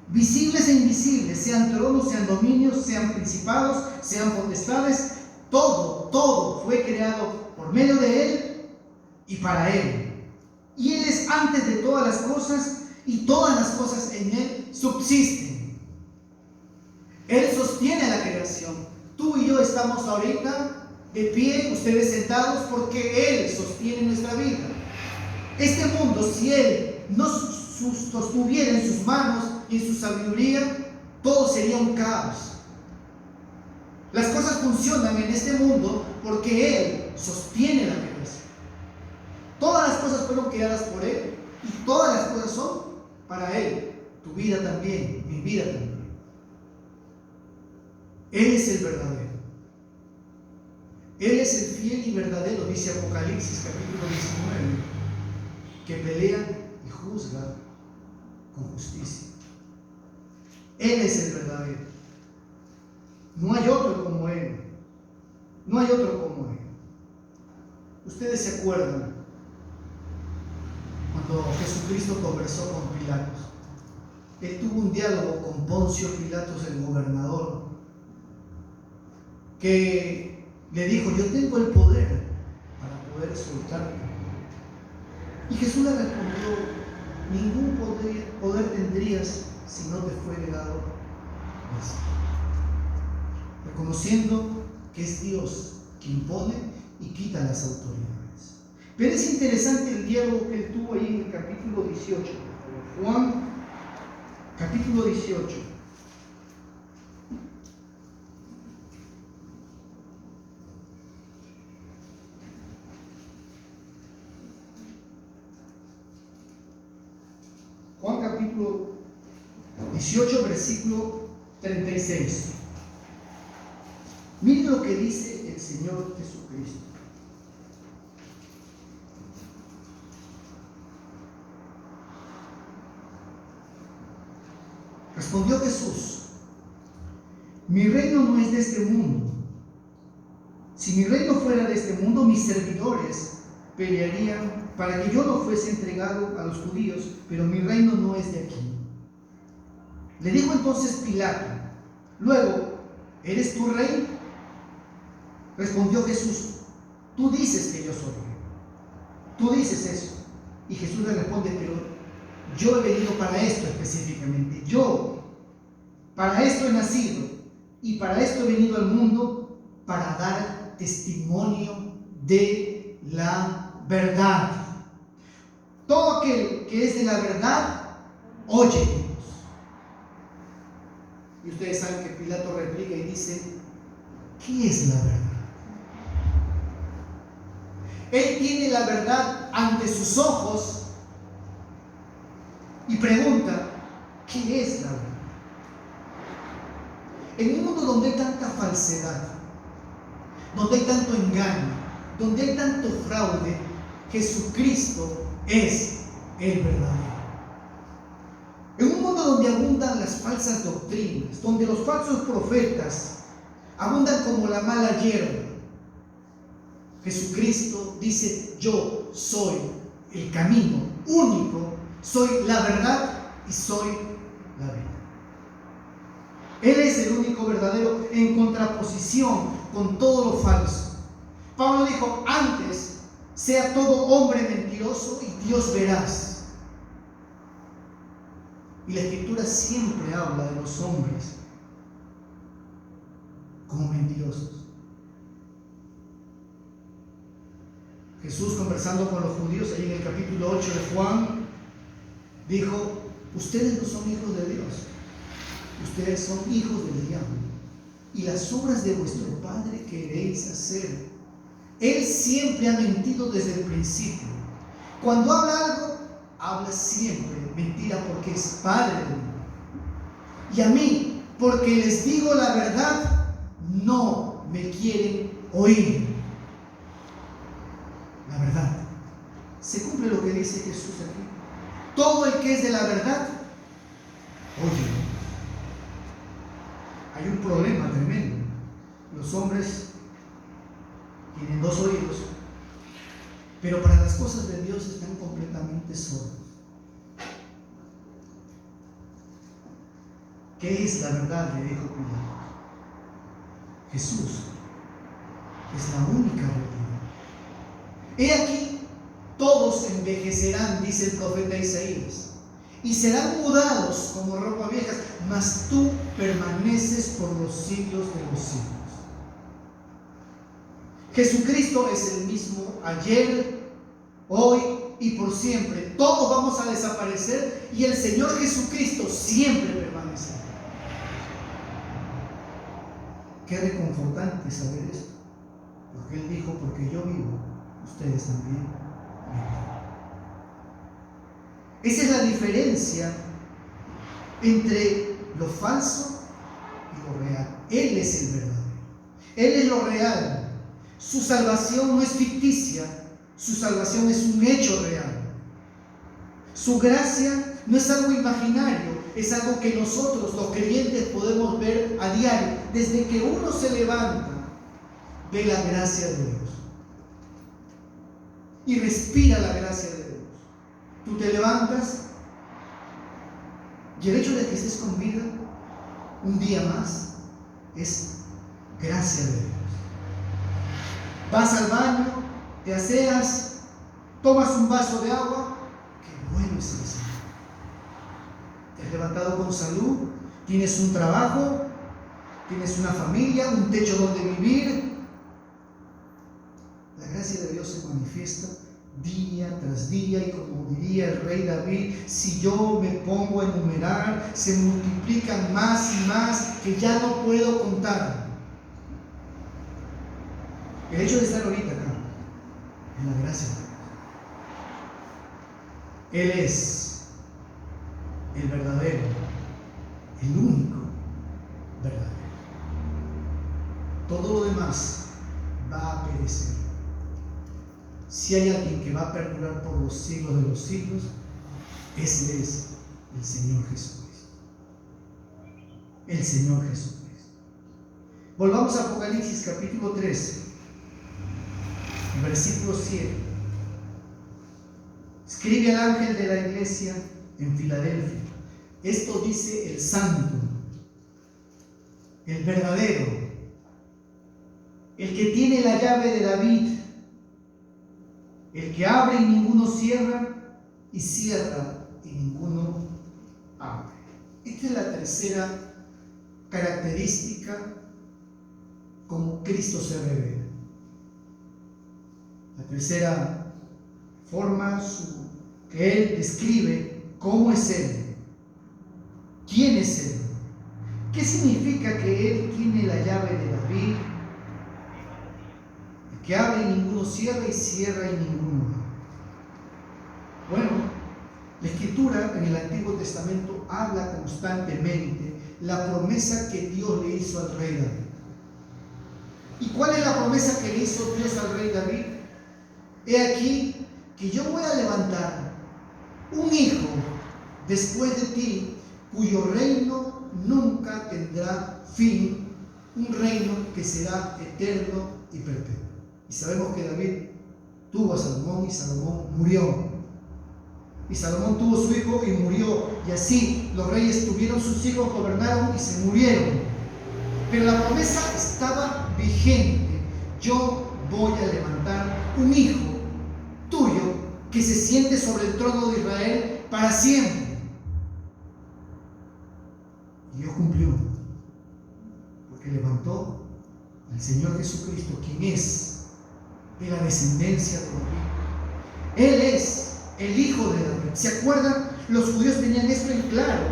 Speaker 1: visibles e invisibles, sean tronos, sean dominios, sean principados, sean potestades. Todo fue creado por medio de Él y para Él. Y Él es antes de todas las cosas, y todas las cosas en Él subsisten. Él sostiene la creación. Tú y yo estamos ahorita de pie, ustedes sentados, porque Él sostiene nuestra vida. Este mundo, si Él no sostuviera en sus manos y en su sabiduría, todo sería un caos. Las cosas funcionan en este mundo porque Él sostiene la creación. Todas las cosas fueron creadas por Él y todas las cosas son para Él. Tu vida también, mi vida también. Él es el verdadero. Él es el fiel y verdadero, dice Apocalipsis capítulo 19, que pelea y juzga con justicia. Él es el verdadero. No hay otro como Él. No hay otro como Él. Ustedes se acuerdan cuando Jesucristo conversó con Pilatos. Él tuvo un diálogo con Poncio Pilatos, el gobernador, que le dijo: yo tengo el poder para poder soltarte. Y Jesús le respondió: ningún poder tendrías si no te fuere dado eso. Reconociendo que es Dios quien impone y quita las autoridades. Pero es interesante el diálogo que él tuvo ahí en el capítulo 18. Juan, capítulo 18. Juan capítulo 18, versículo 36. Miren lo que dice el Señor Jesucristo. Respondió Jesús: mi reino no es de este mundo. Si mi reino fuera de este mundo, mis servidores pelearían para que yo no fuese entregado a los judíos, pero mi reino no es de aquí. Le dijo entonces Pilato: luego, ¿eres tú rey? Respondió Jesús: tú dices que yo soy rey. Tú dices eso. Y Jesús le responde: pero yo he venido para esto específicamente. Yo, para esto he nacido y para esto he venido al mundo, para dar testimonio de la verdad. Todo aquel que es de la verdad, oye. Y ustedes saben que Pilato replica y dice: ¿qué es la verdad? Él tiene la verdad ante sus ojos y pregunta: ¿qué es la verdad? En un mundo donde hay tanta falsedad, donde hay tanto engaño, donde hay tanto fraude, Jesucristo es el verdadero. En un mundo donde abundan las falsas doctrinas, donde los falsos profetas abundan como la mala hierba, Jesucristo dice: yo soy el camino único, soy la verdad y soy la vida. Él es el único verdadero, en contraposición con todo lo falso. Pablo dijo: antes sea todo hombre mentiroso y Dios veraz. Y la Escritura siempre habla de los hombres como mentirosos. Jesús, conversando con los judíos ahí en el capítulo 8 de Juan, dijo: ustedes no son hijos de Dios, ustedes son hijos del diablo, y las obras de vuestro padre queréis hacer. Él siempre ha mentido desde el principio. Cuando habla algo, habla siempre mentira, porque es padre de mí. Y a mí, porque les digo la verdad, no me quieren oír. La verdad. Se cumple lo que dice Jesús aquí. Todo el que es de la verdad, oye. Hay un problema tremendo. Los hombres tienen dos oídos pero para las cosas de Dios están completamente sordos. ¿Qué es la verdad?, le dijo Pilato. Jesús es la única realidad. He aquí, todos envejecerán, dice el profeta Isaías, y serán mudados como ropa viejas, mas tú permaneces por los siglos de los siglos. Jesucristo es el mismo ayer, hoy y por siempre. Todos vamos a desaparecer y el Señor Jesucristo siempre permanecerá. Qué reconfortante saber esto, porque Él dijo: porque yo vivo, ustedes también viven. Esa es la diferencia entre lo falso y lo real. Él es el verdadero, Él es lo real. Su salvación no es ficticia, su salvación es un hecho real. Su gracia no es algo imaginario, es algo que nosotros, los creyentes, podemos ver a diario. Desde que uno se levanta, ve la gracia de Dios y respira la gracia de Dios. Tú te levantas y el hecho de que estés con vida un día más es gracia de Dios. Vas al baño, te aseas, tomas un vaso de agua. Qué bueno es el Señor. Te has levantado con salud, tienes un trabajo, tienes una familia, un techo donde vivir. La gracia de Dios se manifiesta día tras día, y como diría el rey David: si yo me pongo a enumerar, se multiplican más y más, que ya no puedo contar. El hecho de estar ahorita acá es la gracia de Dios. Él es el verdadero, el único verdadero. Todo lo demás va a perecer. Si hay alguien que va a perdurar por los siglos de los siglos, ese es el Señor Jesucristo. El Señor Jesucristo. Volvamos a Apocalipsis capítulo 13, versículo 7. Escribe al ángel de la iglesia en Filadelfia: esto dice el santo, el verdadero, el que tiene la llave de David, el que abre y ninguno cierra, y cierra y ninguno abre. Esta es la tercera característica como Cristo se revela. La tercera forma que Él describe cómo es Él, quién es Él. ¿Qué significa que Él tiene la llave de David? El que abre y ninguno cierra, y cierra y ninguno abre. Bueno, la Escritura en el Antiguo Testamento habla constantemente la promesa que Dios le hizo al rey David. ¿Y cuál es la promesa que le hizo Dios al rey David? He aquí que yo voy a levantar un hijo después de ti, cuyo reino nunca tendrá fin, un reino que será eterno y perpetuo. Y sabemos que David tuvo a Salomón, y Salomón murió. Y Salomón tuvo su hijo y murió. Y así los reyes tuvieron sus hijos, gobernaron y se murieron. Pero la promesa estaba vigente: yo voy a levantar un hijo tuyo que se siente sobre el trono de Israel para siempre. Y Dios cumplió, porque levantó al Señor Jesucristo, quien es de la descendencia de David. Él es el hijo de David. ¿Se acuerdan? Los judíos tenían esto en claro.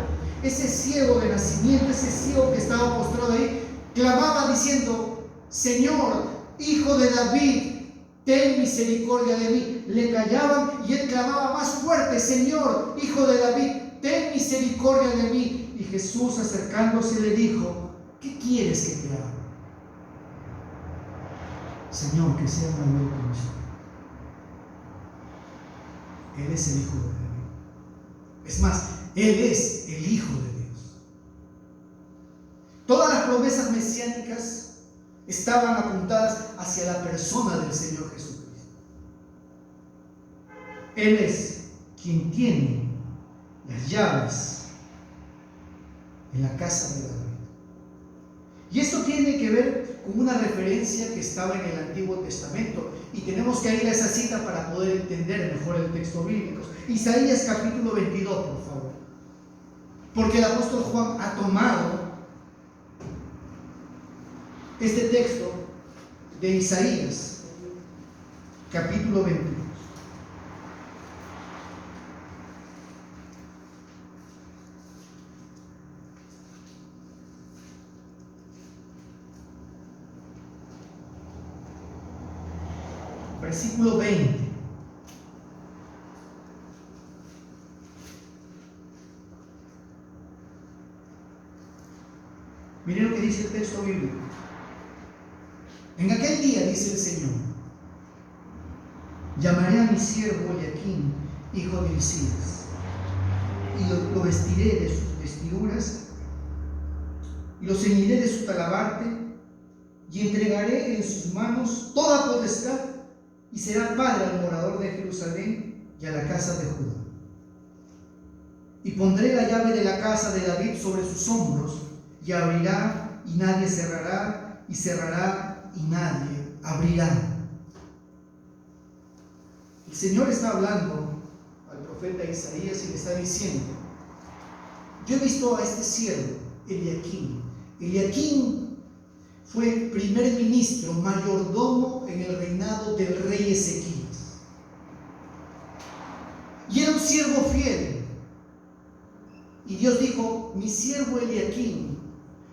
Speaker 1: Ese ciego de nacimiento, ese ciego que estaba postrado ahí, clamaba diciendo: Señor, hijo de David, ten misericordia de mí. Le callaban y él clamaba más fuerte: Señor, hijo de David, ten misericordia de mí. Y Jesús, acercándose, le dijo: ¿qué quieres que te haga? Señor, que sea mayor que nosotros. Él es el hijo de David. Es más, Él es el hijo de Dios. Todas las promesas mesiánicas estaban apuntadas hacia la persona del Señor Jesucristo. Él es quien tiene las llaves en la casa de David. Y esto tiene que ver con una referencia que estaba en el Antiguo Testamento. Y tenemos que ir a esa cita para poder entender mejor el texto bíblico. Isaías capítulo 22, por favor. Porque el apóstol Juan ha tomado este texto de Isaías capítulo 22. Versículo 20. Miren lo que dice el texto bíblico. En aquel día, dice el Señor, llamaré a mi siervo Eliaquim, hijo de Hilcías, y lo vestiré de sus vestiduras, y lo ceñiré de su talabarte, y entregaré en sus manos toda potestad, y será padre al morador de Jerusalén y a la casa de Judá. Y pondré la llave de la casa de David sobre sus hombros, y abrirá y nadie cerrará, y cerrará y nadie abrirá. El Señor está hablando al profeta Isaías y le está diciendo: yo he visto a este siervo, Eliaquim. Eliaquim fue primer ministro, mayordomo en el reinado del rey Ezequías. Y era un siervo fiel. Y Dios dijo: mi siervo Eliaquim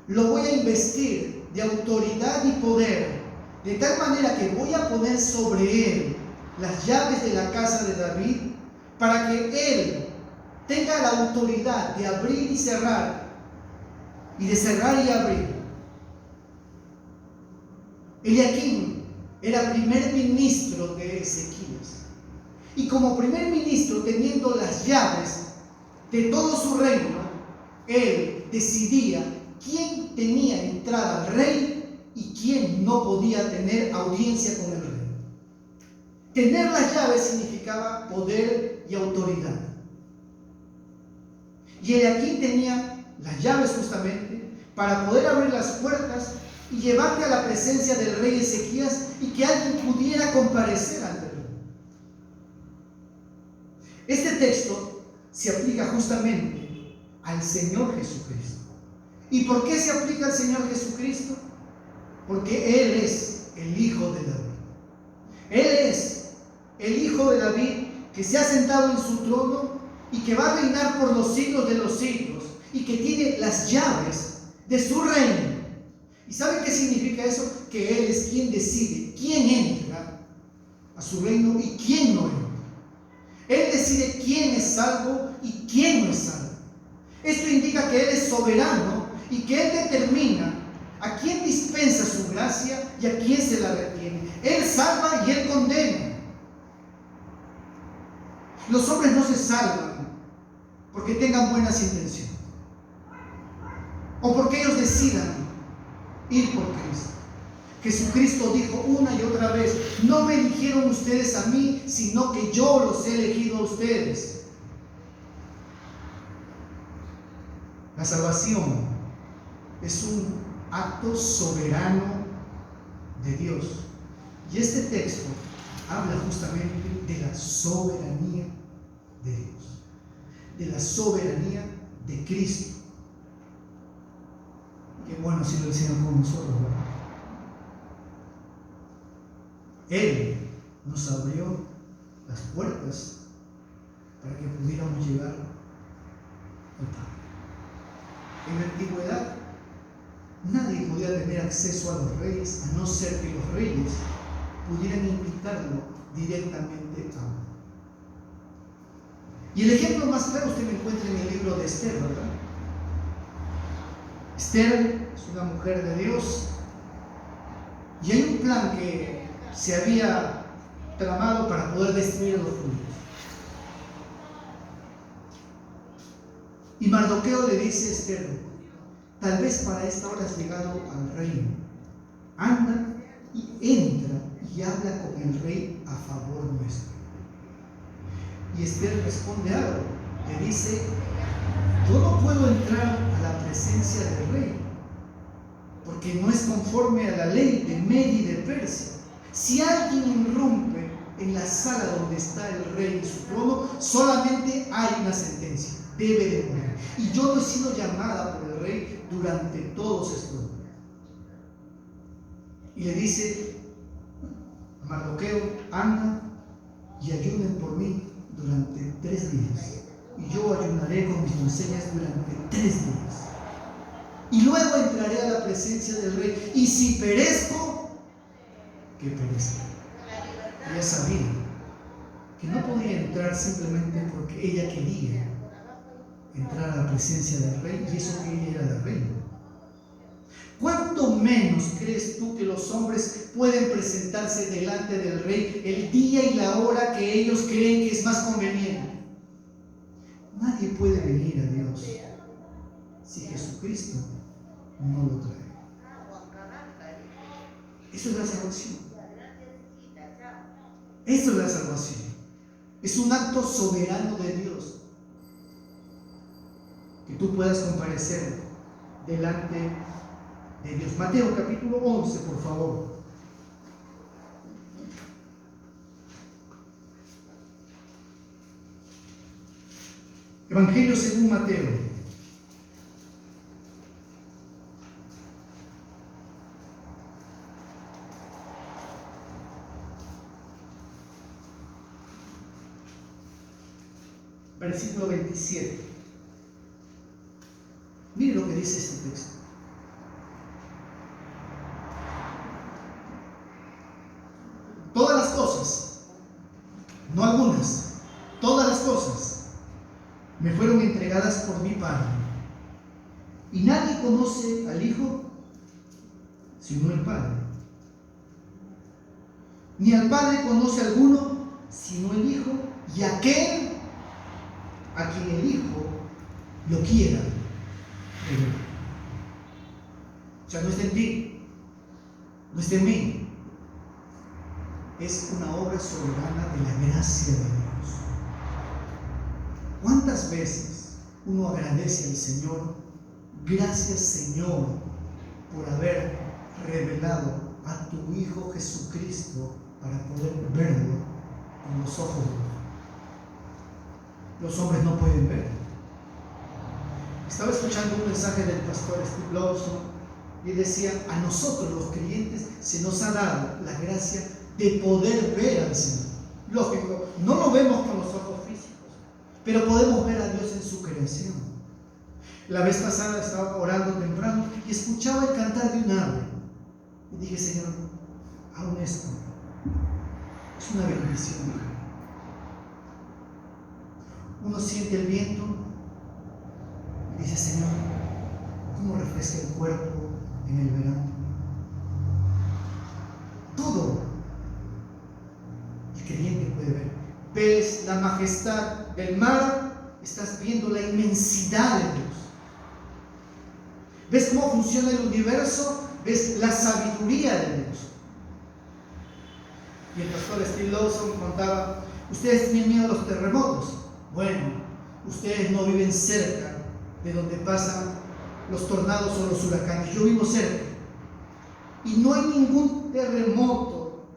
Speaker 1: lo voy a investir de autoridad y poder, de tal manera que voy a poner sobre él las llaves de la casa de David, para que él tenga la autoridad de abrir y cerrar, y de cerrar y abrir. Eliaquim era primer ministro de Ezequías, y como primer ministro, teniendo las llaves de todo su reino, él decidía quién tenía entrada al rey y quién no podía tener audiencia con el rey. Tener las llaves significaba poder y autoridad. Y Eliaquim tenía las llaves justamente para poder abrir las puertas y llevarte a la presencia del rey Ezequías y que alguien pudiera comparecer ante él. Este texto se aplica justamente al Señor Jesucristo. ¿Y por qué se aplica al Señor Jesucristo? Porque Él es el Hijo de David. Él es el Hijo de David que se ha sentado en su trono y que va a reinar por los siglos de los siglos y que tiene las llaves de su reino. ¿Y saben qué significa eso? Que Él es quien decide quién entra a su reino y quién no entra. Él decide quién es salvo y quién no es salvo. Esto indica que Él es soberano y que Él determina a quién dispensa su gracia y a quién se la retiene. Él salva y Él condena. Los hombres no se salvan porque tengan buenas intenciones o porque ellos decidan ir por Cristo. Jesucristo dijo una y otra vez: no me eligieron ustedes a mí, sino que yo los he elegido a ustedes. La salvación es un acto soberano de Dios. Y este texto habla justamente de la soberanía de Dios, de la soberanía de Cristo. Qué bueno si lo decían con nosotros, ¿verdad? Él nos abrió las puertas para que pudiéramos llegar al Padre. En la antigüedad nadie podía tener acceso a los reyes, a no ser que los reyes pudieran invitarlo directamente a uno. Y el ejemplo más claro usted lo encuentra en el libro de Esther, ¿verdad? Esther es una mujer de Dios y hay un plan que se había tramado para poder destruir a los judíos. Y Mardoqueo le dice a Esther: tal vez para esta hora has llegado al reino. Anda y entra y habla con el rey a favor nuestro. Y Esther responde algo. Le dice: yo no puedo entrar a la presencia del rey, porque no es conforme a la ley de Media y de Persia. Si alguien irrumpe en la sala donde está el rey y su trono, solamente hay una sentencia: debe de morir. Y yo no he sido llamada por el rey durante todos estos días. Y le dice a Mardoqueo: anda y ayunen por mí durante 3 días. Y yo ayunaré con mis doncellas durante 3 días. Y luego entraré a la presencia del rey. Y si perezco, que perezca. Ella sabía que no podía entrar simplemente porque ella quería entrar a la presencia del rey, y eso que ella era la reina. ¿Cuánto menos crees tú que los hombres pueden presentarse delante del rey el día y la hora que ellos creen que es más conveniente? Nadie puede venir a Dios si Jesucristo no lo trae. Eso es la salvación. Eso es la salvación. Es un acto soberano de Dios. Que tú puedas comparecer delante de Dios. Mateo capítulo 11, por favor. Evangelio según Mateo. Versículo 27. Mire lo que dice este texto. Todas las cosas, no algunas, todas las cosas me fueron entregadas por mi Padre. Y nadie conoce al Hijo sino el Padre. Ni al Padre conoce alguno sino el Hijo, y aquel a quien el Hijo lo quiera. O sea, no está en ti, no está en mí. Es una obra soberana de la gracia de Dios. ¿Cuántas veces uno agradece al Señor? Gracias, Señor, por haber revelado a tu Hijo Jesucristo para poder verlo con los ojos de Dios. Los hombres no pueden ver. Estaba escuchando un mensaje del pastor Steve Lawson y decía: a nosotros los creyentes se nos ha dado la gracia de poder ver al Señor. Lógico, no lo vemos con los ojos físicos, pero podemos ver a Dios en su creación. La vez pasada estaba orando temprano y escuchaba el cantar de un ave. Y dije: Señor, aún esto es una bendición. Uno siente el viento y dice: Señor, ¿cómo refresca el cuerpo en el verano? Todo el creyente puede ver. Ves la majestad del mar, estás viendo la inmensidad de Dios. Ves cómo funciona el universo, ves la sabiduría de Dios. Y el pastor Steve Lawson contaba: ustedes tienen miedo a los terremotos. Bueno, ustedes no viven cerca de donde pasan los tornados o los huracanes. Yo vivo cerca. Y no hay ningún terremoto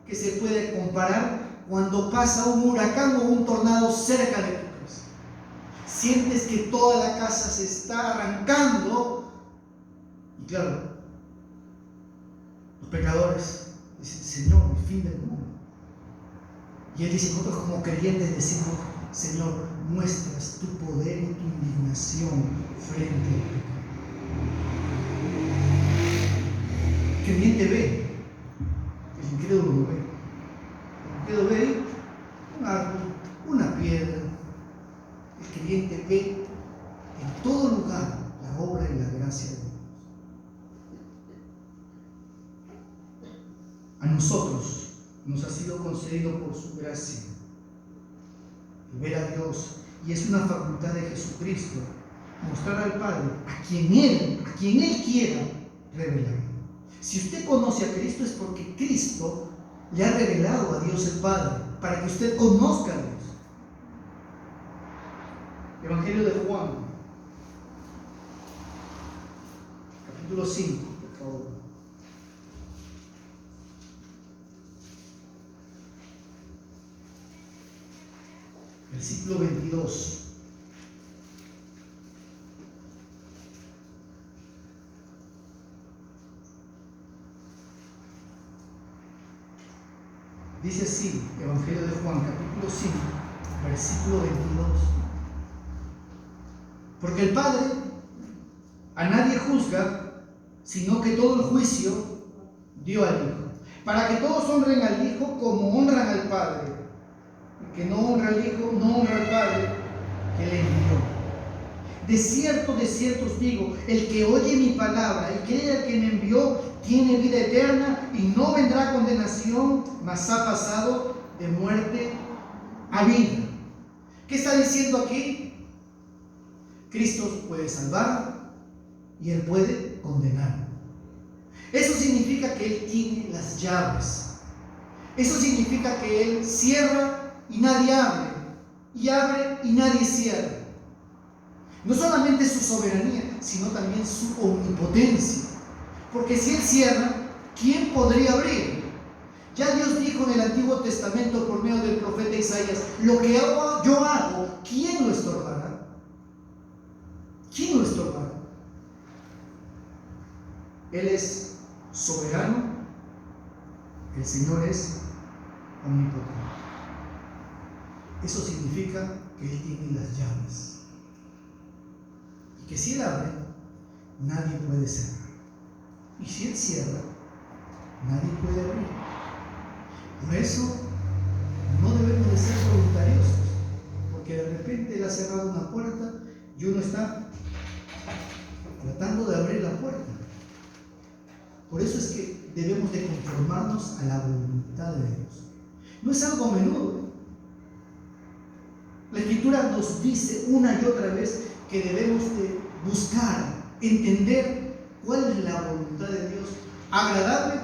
Speaker 1: que se pueda comparar cuando pasa un huracán o un tornado cerca de tu casa. Sientes que toda la casa se está arrancando. Y claro, los pecadores dicen: Señor, el fin del mundo. Y Él dice: nosotros como creyentes decimos: Señor, muestras tu poder y tu indignación frente al pecado. El creyente ve, el incrédulo lo ve. El incrédulo ve un árbol, una piedra. El creyente ve en todo lugar la obra y la gracia de Dios. A nosotros nos ha sido concedido por su gracia ver a Dios, y es una facultad de Jesucristo mostrar al Padre a quien Él quiera revelar. Si usted conoce a Cristo es porque Cristo le ha revelado a Dios el Padre, para que usted conozca a Dios. Evangelio de Juan, capítulo 5, por favor. Versículo 22. Dice así, Evangelio de Juan, capítulo 5, versículo 22. Porque el Padre a nadie juzga, sino que todo el juicio dio al Hijo, para que todos honren al Hijo como honran al Padre. El que no honra al Hijo, no honra al Padre que le envió. De cierto os digo, el que oye mi palabra y cree al que me envió, tiene vida eterna y no vendrá a condenación, mas ha pasado de muerte a vida. ¿Qué está diciendo aquí? Cristo puede salvar y Él puede condenar. Eso significa que Él tiene las llaves. Eso significa que Él cierra y nadie abre, y abre y nadie cierra. No solamente su soberanía, sino también su omnipotencia. Porque si Él cierra, ¿quién podría abrir? Ya Dios dijo en el Antiguo Testamento por medio del profeta Isaías: lo que yo hago, ¿quién lo estorbará? ¿Quién lo estorbará? Él es soberano, el Señor es omnipotente. Eso significa que Él tiene las llaves. Y que si Él abre, nadie puede cerrar. Y si Él cierra, nadie puede abrir. Por eso no debemos de ser voluntariosos, porque de repente Él ha cerrado una puerta y uno está tratando de abrir la puerta. Por eso es que debemos de conformarnos a la voluntad de Dios. No es algo menudo. La Escritura nos dice una y otra vez que debemos de buscar, entender cuál es la voluntad de Dios, agradable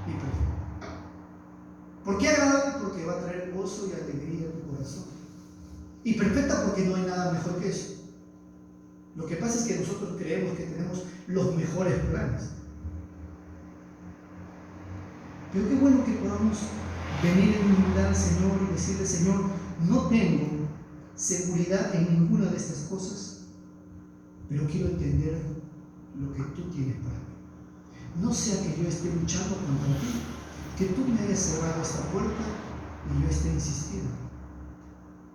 Speaker 1: y perfecta. ¿Por qué agradable? Porque va a traer gozo y alegría a tu corazón. Y perfecta porque no hay nada mejor que eso. Lo que pasa es que nosotros creemos que tenemos los mejores planes. Pero qué bueno que podamos venir en humildad al Señor y decirle: Señor, no tengo seguridad en ninguna de estas cosas, pero quiero entender lo que tú tienes para mí. No sea que yo esté luchando contra ti, que tú me hayas cerrado esta puerta y yo esté insistiendo.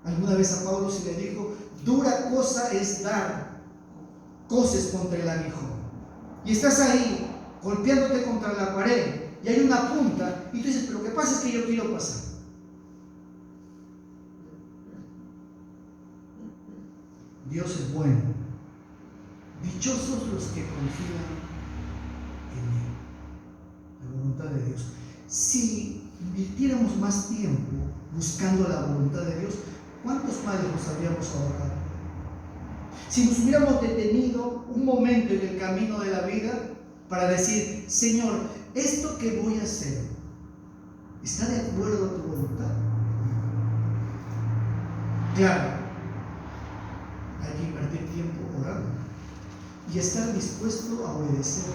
Speaker 1: Alguna vez a Pablo se le dijo: dura cosa es dar coces contra el aguijón. Y estás ahí golpeándote contra la pared y hay una punta y tú dices: pero lo que pasa es que yo quiero pasar. Dios es bueno. Dichosos los que confían en Él. La voluntad de Dios. Si invirtiéramos más tiempo buscando la voluntad de Dios, ¿cuántos males nos habríamos ahorrado? Si nos hubiéramos detenido un momento en el camino de la vida para decir: Señor, esto que voy a hacer, ¿está de acuerdo a tu voluntad? Claro, hay que invertir tiempo orando y estar dispuesto a obedecer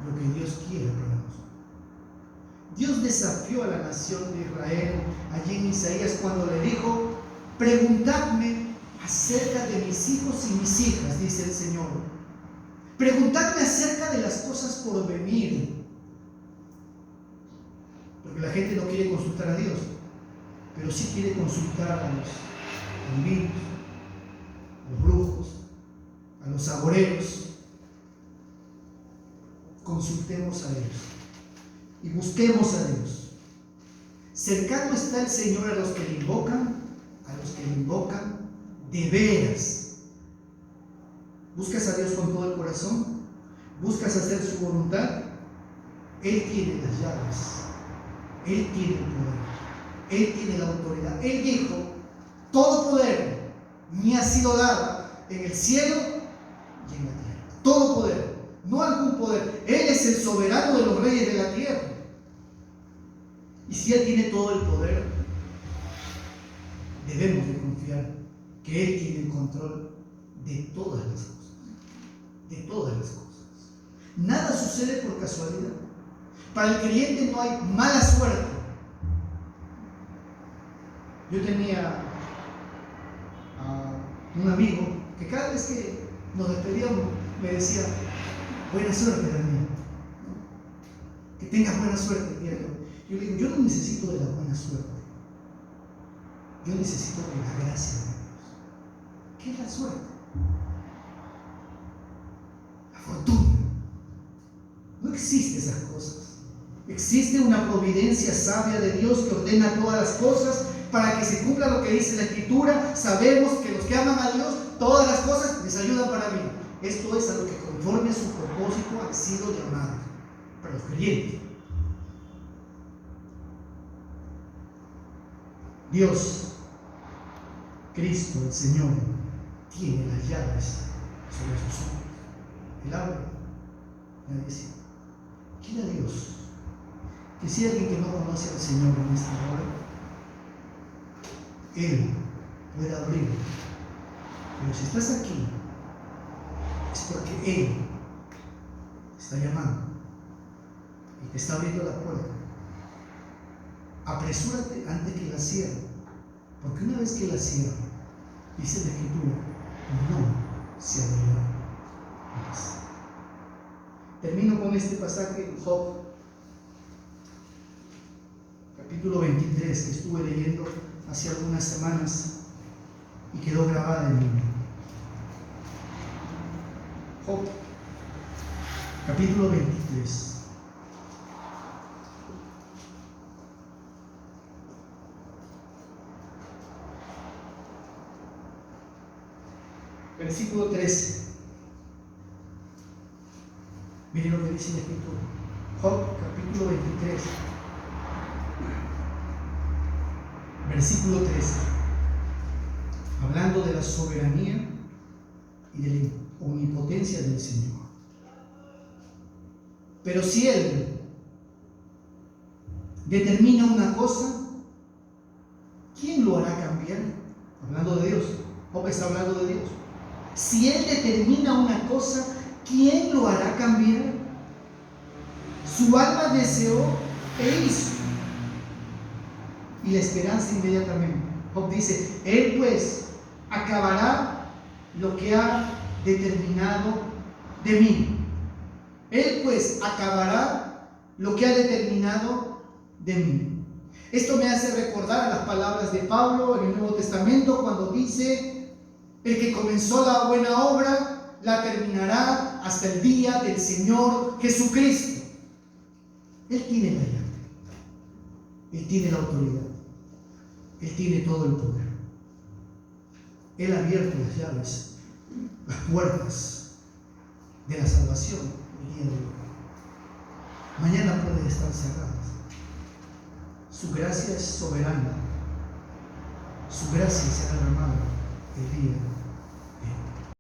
Speaker 1: lo que Dios quiere para nosotros. Dios desafió a la nación de Israel allí en Isaías cuando le dijo: preguntadme acerca de mis hijos y mis hijas, dice el Señor. Preguntadme acerca de las cosas por venir. Porque la gente no quiere consultar a Dios, pero sí quiere consultar a los adivinos, a los brujos, a los agoreros. Consultemos a Dios y busquemos a Dios. Cercano está el Señor a los que le invocan, de veras. ¿Buscas a Dios con todo el corazón? ¿Buscas hacer su voluntad? Él tiene las llaves, Él tiene el poder, Él tiene la autoridad. Él dijo: todo poder me ha sido dado en el cielo y en la tierra. Todo poder, no algún poder. Él es el soberano de los reyes de la tierra. Y si Él tiene todo el poder, debemos de confiar que Él tiene el control de todas las cosas. De todas las cosas. Nada sucede por casualidad. Para el creyente no hay mala suerte. Yo tenía un amigo que cada vez que nos despedíamos me decía: buena suerte, Daniel, ¿no? Que tengas buena suerte el día de hoy. Yo le digo: yo no necesito de la buena suerte, yo necesito de la gracia de Dios. ¿Qué es la suerte? La fortuna. No existen esas cosas. Existe una providencia sabia de Dios que ordena todas las cosas para que se cumpla lo que dice la Escritura. Sabemos que los que aman a Dios, todas las cosas les ayudan para bien. Esto es a lo que conforme a su propósito han sido llamados, para los creyentes. Dios, Cristo, el Señor, tiene las llaves sobre sus ojos. Él abre, nadie dice. Quiera Dios que si hay alguien que no conoce al Señor en esta hora, Él puede abrir. Pero si estás aquí, es porque Él está llamando y te está abriendo la puerta. Apresúrate antes que la cierre, porque una vez que la cierre, dice la Escritura, no se abrirá más. Termino con este pasaje en Job, capítulo 23, que estuve leyendo hace algunas semanas y quedó grabada en mí. Job, capítulo 23. Versículo 13. Miren lo que dice la Escritura. Job, capítulo 23. Versículo 13. Hablando de la soberanía y de la omnipotencia del Señor. Pero si Él determina una cosa, ¿quién lo hará cambiar? Hablando de Dios. Job está hablando de Dios. Si Él determina una cosa, ¿quién lo hará cambiar? Su alma deseó e hizo, y la esperanza inmediatamente. Job dice: Él pues acabará lo que ha determinado de mí. Él pues acabará lo que ha determinado de mí. Esto me hace recordar a las palabras de Pablo en el Nuevo Testamento cuando dice: el que comenzó la buena obra la terminará hasta el día del Señor Jesucristo. Él tiene la llave, Él tiene la autoridad, Él tiene todo el poder. Él ha abierto las llaves, las puertas de la salvación el día de hoy. Mañana pueden estar cerradas. Su gracia es soberana, su gracia será derramada el día